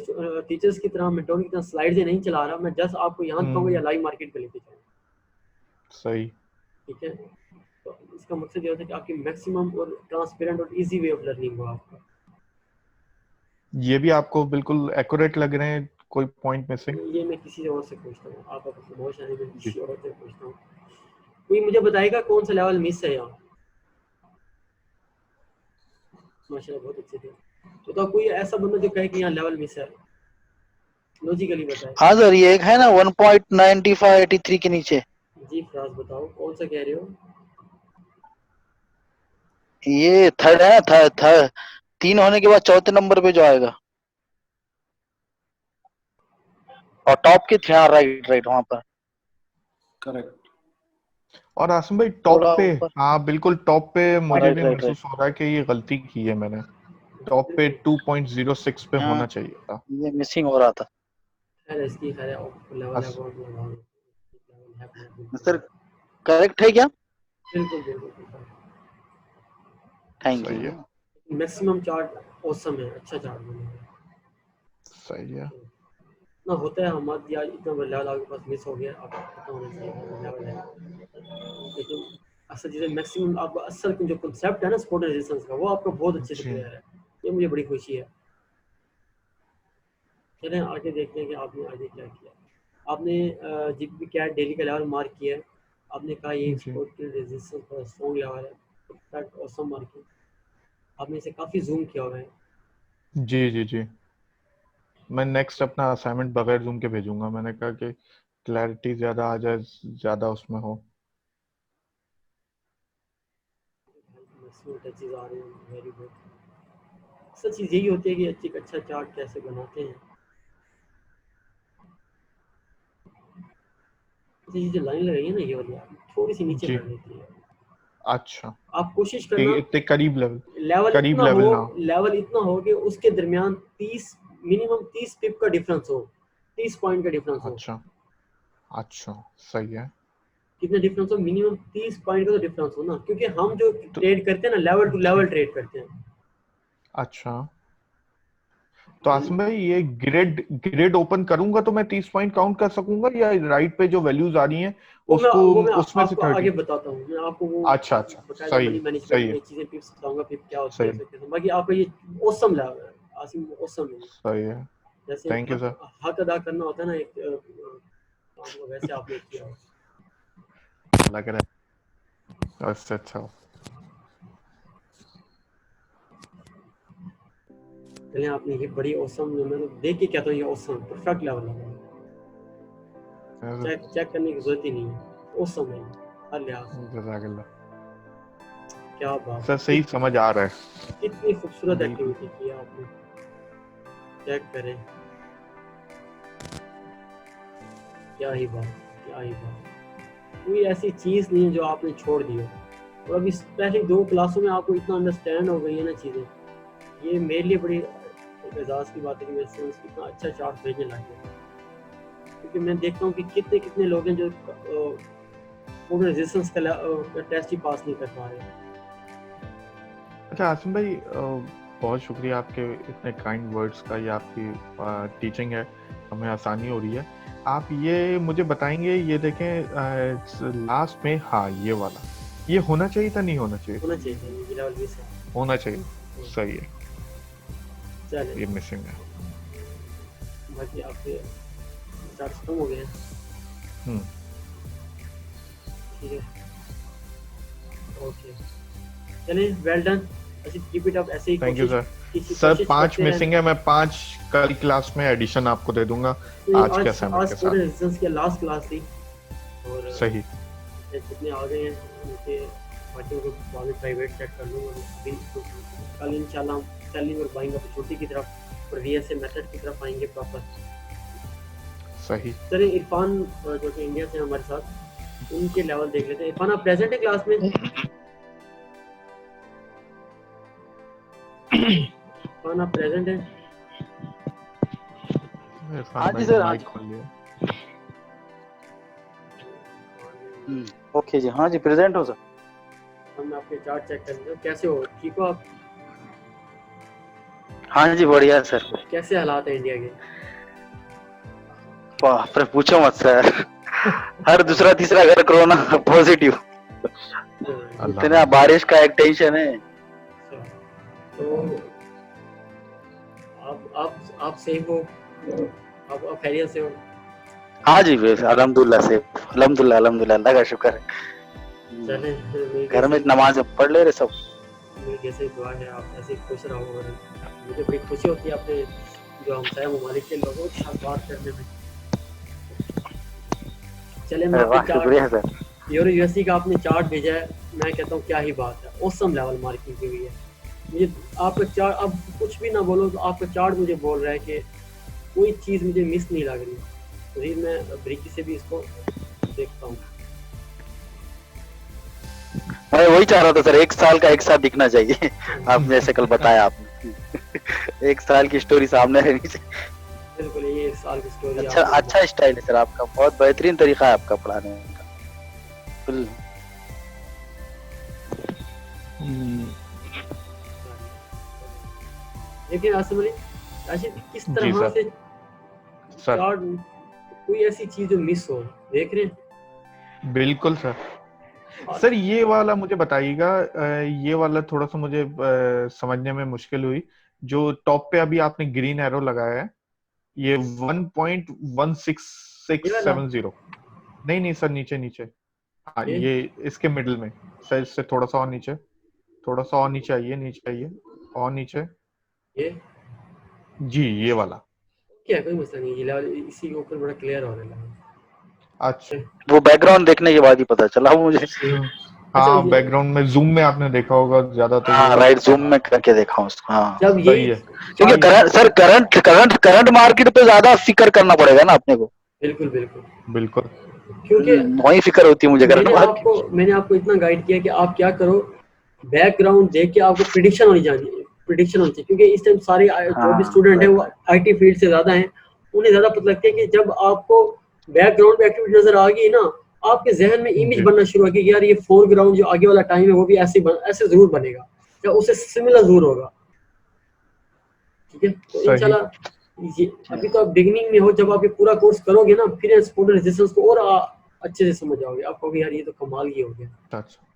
टीचर्स की तरह मेंटोर की तरह स्लाइड से नहीं चला रहा, मैं जस्ट आपको यहाँ दिखाऊंगा या लाइव मार्केट पे लेके जाऊंगा। सही। ठीक है, तो इसका मकसद ये होता है कि आपकी मैक्सिमम और ट्रांसपेरेंट और इजी वे ऑफ लर्निंग हो आपका। ये भी आपको बिल्कुल एक्यूरेट लग रहे हैं, कोई पॉइंट मिसिंग? ये मैं किसी और से पूछता हूँ, आप अपने बहुत सारे में जी किसी और से पूछता हूँ। कोई मुझे बताएगा कौन सा लेवल मिस है यहाँ? माशाल्लाह बहुत अच्छे थे। तो कोई ऐसा बंदा जो कहे कि यहाँ लेवल मिस है, लॉजिकली बताए। हाँ सर, ये एक है ना 1.9583 के नीचे, जी फराज बताओ कौन सा कह रहे हो? ये थर्ड है ना, थर्ड 3 होने के बाद चौथे नंबर पे जो आएगा, और टॉप के हाँ, राइट राइट वहां पर करेक्ट। और आसिम भाई टॉप थोड़ा पे, ऊपर, हाँ बिल्कुल टॉप पे मुझे राइट भी राइट राइट। महसूस हो रहा है कि ये गलती की है मैंने। टॉप पे 2.06 पे हाँ, होना चाहिए था। ये मिसिंग हो रहा था खैर इसकी खैर लेवल है अस, बहुत सर। करेक्ट है क्या? बिल्कुल बिल्कुल बिल्कुल। थैंक सही यू। है, मैक्सिमम चार्ट औसम है, अच्छा चार्ट बनेगा। सही है। ना होता है हमारे यार, इतना बड़ा लेवल आपके पास मिस हो गया, आपको पता होना चाहिए कि लेवल है। लेकिन असल चीज़ें मैक्सिमम आपको असल जो कॉन्सेप्ट है ना सपोर्ट रेजिस्टेंस का, वो आपका बहुत अच्छे से जी क्लियर है। ये मुझे बड़ी खुशी है। चलें आगे देखते हैं कि आपने आगे क्या किया। आपने जीपीपी कैट डेली का लेवल मार्क किया है। आपने कहा ये जी सपोर्ट की रेजिस्टेंस का स्ट्रॉन्ग लेवल है, परफेक्ट ऑसम मार्किंग। आपने इसे काफ़ी जूम किया हुआ है। जी जी जी। मैं नेक्स्ट अपना असाइनमेंट बगैर जूम के भेजूंगा, मैंने कहा कि क्लैरिटी ज्यादा आ जाए, ज्यादा उसमें हो। मैक्सिमम टचेज आ रहे हैं, वेरी गुड। असल चीज़ यही होती है कि एक अच्छा चार्ट कैसे बनाते हैं। ये जो लाइन लगाई है ना, ये वाली आप थोड़ी सी नीचे जी, कर देती है। अच्छा, आप कोशिश कि करना इतने करीब लेवल, लेवल करीब इतना हो, लेवल ना हो। लेवल इतना हो कि उसके दरमियान 30 मिनिमम 30 पिप का डिफरेंस हो, 30 पॉइंट का डिफरेंस हो। अच्छा अच्छा, सही है। कितना डिफरेंस हो? मिनिमम 30 पॉइंट का तो डिफरेंस हो ना, क्योंकि हम जो तो ट्रेड करते हैं ना, लेवल टू जी, लेवल ट्रेड करते हैं। अच्छा, तो आसिम भाई ये ग्रिड ओपन करूंगा तो मैं 30 पॉइंट काउंट कर सकूंगा, या राइट पे जो वैल्यूज आ रही हैं उसको, वो मैं उसमें से आपको 30? आगे बताता हूँ, मैं आपको वो अच्छा अच्छा, बकायदा सही मनी है, मैनेजमेंट सही है, में चीजें पिप्स बताऊंगा, पिप क्या होती सही है है, कैसे। बाकी आपको ये औसम लेवल है आसिम, औसम है। सही है। जैसे थैंक यू सर। हक अदा करना होता है ना एक काम को, वैसे आपने किया हो। लग रहा है अच्छा अच्छा। चलिए, आपने ये बड़ी औसम, मैं तो देख के कहता हूँ ये औसम परफेक्ट लेवल है। चेक करने की जरूरत ही नहीं है, औसम है हर लिहाज से। जज़ाकल्लाह। क्या बात सर है, सही समझ आ रहा है, कितनी खूबसूरत बिल्कुल। एक्टिविटी की है आपने। चेक करें, क्या ही बात, क्या ही बात। कोई ऐसी चीज़ नहीं है जो आपने छोड़ दी हो। और अभी पहले 2 क्लासों में आपको इतना अंडरस्टैंड हो गई है ना चीज़ें, ये मेरे लिए बड़ी एक एजाज़ की बात है कि मेरे स्टूडेंट्स इतना अच्छा चार्ट भेजने लग गए। क्योंकि मैं देखता हूँ कि कितने कितने लोग हैं जो फूड रेजिस्टेंस का टेस्ट ही पास नहीं कर पा रहे। अच्छा आसिम भाई, बहुत शुक्रिया आपके इतने काइंड वर्ड्स का, ये आपकी टीचिंग है, हमें आसानी हो रही है। आप ये मुझे बताएंगे, ये देखें लास्ट में, हाँ ये वाला, ये होना चाहिए था, नहीं होना चाहिए? होना चाहिए था, ये लेवल 20 है। होना चाहिए, सही है, चलिए, ये मिसिंग है। बाकी आपके चार्ट्स कम हो गए हैं। ठीक है, ओके, चलिए, वेल डन। अच्छा कीप इट अप, ऐसे ही थैंक यू कोशिश सर। किसी सर कोशिश 5 करते रहें। मिसिंग है, मैं 5 कल क्लास में एडिशन आपको दे दूंगा तो आज के असाइनमेंट के स्पोर्ट साथ। रेजिस्टेंस की लास्ट क्लास थी और सही। जितने आ गए हैं उनके बच्चों को बाद में प्राइवेट सेट कर लूँगा। कल इंशाल्लाह हम सेलिंग और बाइंग अपॉर्चुनिटी की तरफ और VSA मेथड की तरफ आएंगे प्रॉपर। सही। चलिए इरफान जो कि इंडिया से हमारे साथ, उनके लेवल देख लेते हैं। इरफान आप प्रेजेंट है क्लास में? इरफान आप प्रेजेंट हैं? हाँ जी सर, हाँ जी। खोल लिया। ओके जी, हाँ जी प्रेजेंट हो सर। हम आपके चार्ट चेक करेंगे। कैसे हो, ठीक हो आप? हाँ जी बढ़िया सर। कैसे हालात है इंडिया के? बाप रे पूछो मत सर, हर दूसरा तीसरा घर कोरोना पॉजिटिव। इतना बारिश का एक टेंशन है। तो आप सेफ हो? आप खैरियत से हो? हाँ जी अल्हम्दुलिल्लाह से, अल्हम्दुलिल्लाह अल्हम्दुलिल्लाह, अल्लाह का शुक्र है। चले घर में नमाज पढ़ ले रहे सब। मेरी कैसे दुआ है आप ऐसे खुश रहो और मुझे बड़ी खुशी होती है अपने जो हमसाया ममालिक के लोगों के साथ बात करने में। चले मैं वाह शुक्रिया सर। यूरो यूएससी का आपने चार्ट भेजा है, मैं कहता हूँ क्या ही बात है, ऑसम लेवल मार्किंग की हुई है। मुझे आपका चार्ट, अब कुछ भी ना बोलो तो आपका चार्ट मुझे बोल रहा है कि कोई चीज़ मुझे मिस नहीं लग रही। तो मैं ब्रिकी से भी इसको देखता हूँ। मैं वही चाह रहा था सर, एक साल का एक साथ दिखना चाहिए। आप जैसे कल बताया आपने, एक साल की स्टोरी सामने रहनी चाहिए। बिल्कुल, ये एक साल की स्टोरी। अच्छा स्टाइल है सर आपका, बहुत बेहतरीन तरीका है आपका पढ़ाने का। लेकिन आसिम अली राशिद, किस तरह से चार्ट, कोई ऐसी चीज जो मिस हो, देख रहे हैं? बिल्कुल सर। सर ये वाला मुझे बताइएगा, ये वाला थोड़ा सा मुझे समझने में मुश्किल हुई। जो टॉप पे अभी आपने ग्रीन एरो लगाया है, ये 1.16670। नहीं सर, नीचे नीचे। हाँ ये इसके मिडिल में सर, इससे थोड़ा सा और नीचे, थोड़ा सा और नीचे आइए, नीचे आइए और नीचे। ये जी ये वाला क्या, कोई मसला नहीं, ये लेवल इसी के ऊपर बड़ा क्लियर हो रहा है। अच्छा, वो बैकग्राउंड देखने के बाद ही पता चला मुझे। हाँ बैकग्राउंड में जूम में आपने देखा होगा ज्यादा तो। हाँ राइट, जूम में करके देखा हूँ उसको। हाँ जब सही है, क्योंकि करंट मार्केट पे ज्यादा फिक्र करना पड़ेगा ना अपने को। बिल्कुल बिल्कुल बिल्कुल, क्योंकि वही फिक्र होती है मुझे करंट मार्केट। मैंने आपको इतना गाइड किया कि आप क्या करो, बैकग्राउंड देख के आपको प्रिडिक्शन होनी चाहिए, क्योंकि इस टाइम सारे जो भी स्टूडेंट है वो IT फील्ड से ज्यादा हैं, उन्हें ज्यादा पता लगता है कि जब आपको बैकग्राउंड पे एक्टिविटी नजर आ गई ना, आपके जहन में इमेज बनना शुरू होगी कि यार ये फोरग्राउंड जो आगे वाला टाइम है वो भी ऐसे जरूर बनेगा या उससे सिमिलर जरूर होगा। ठीक है, तो इंशाल्लाह ये अभी तो आप बिगिनिंग में हो, जब आप ये पूरा कोर्स करोगे ना, फिर स्पोर्ट रेजिस्टेंस को और अच्छे से समझ आओगे, आप कहोगे यार ये तो कमाल ही हो गया। अच्छा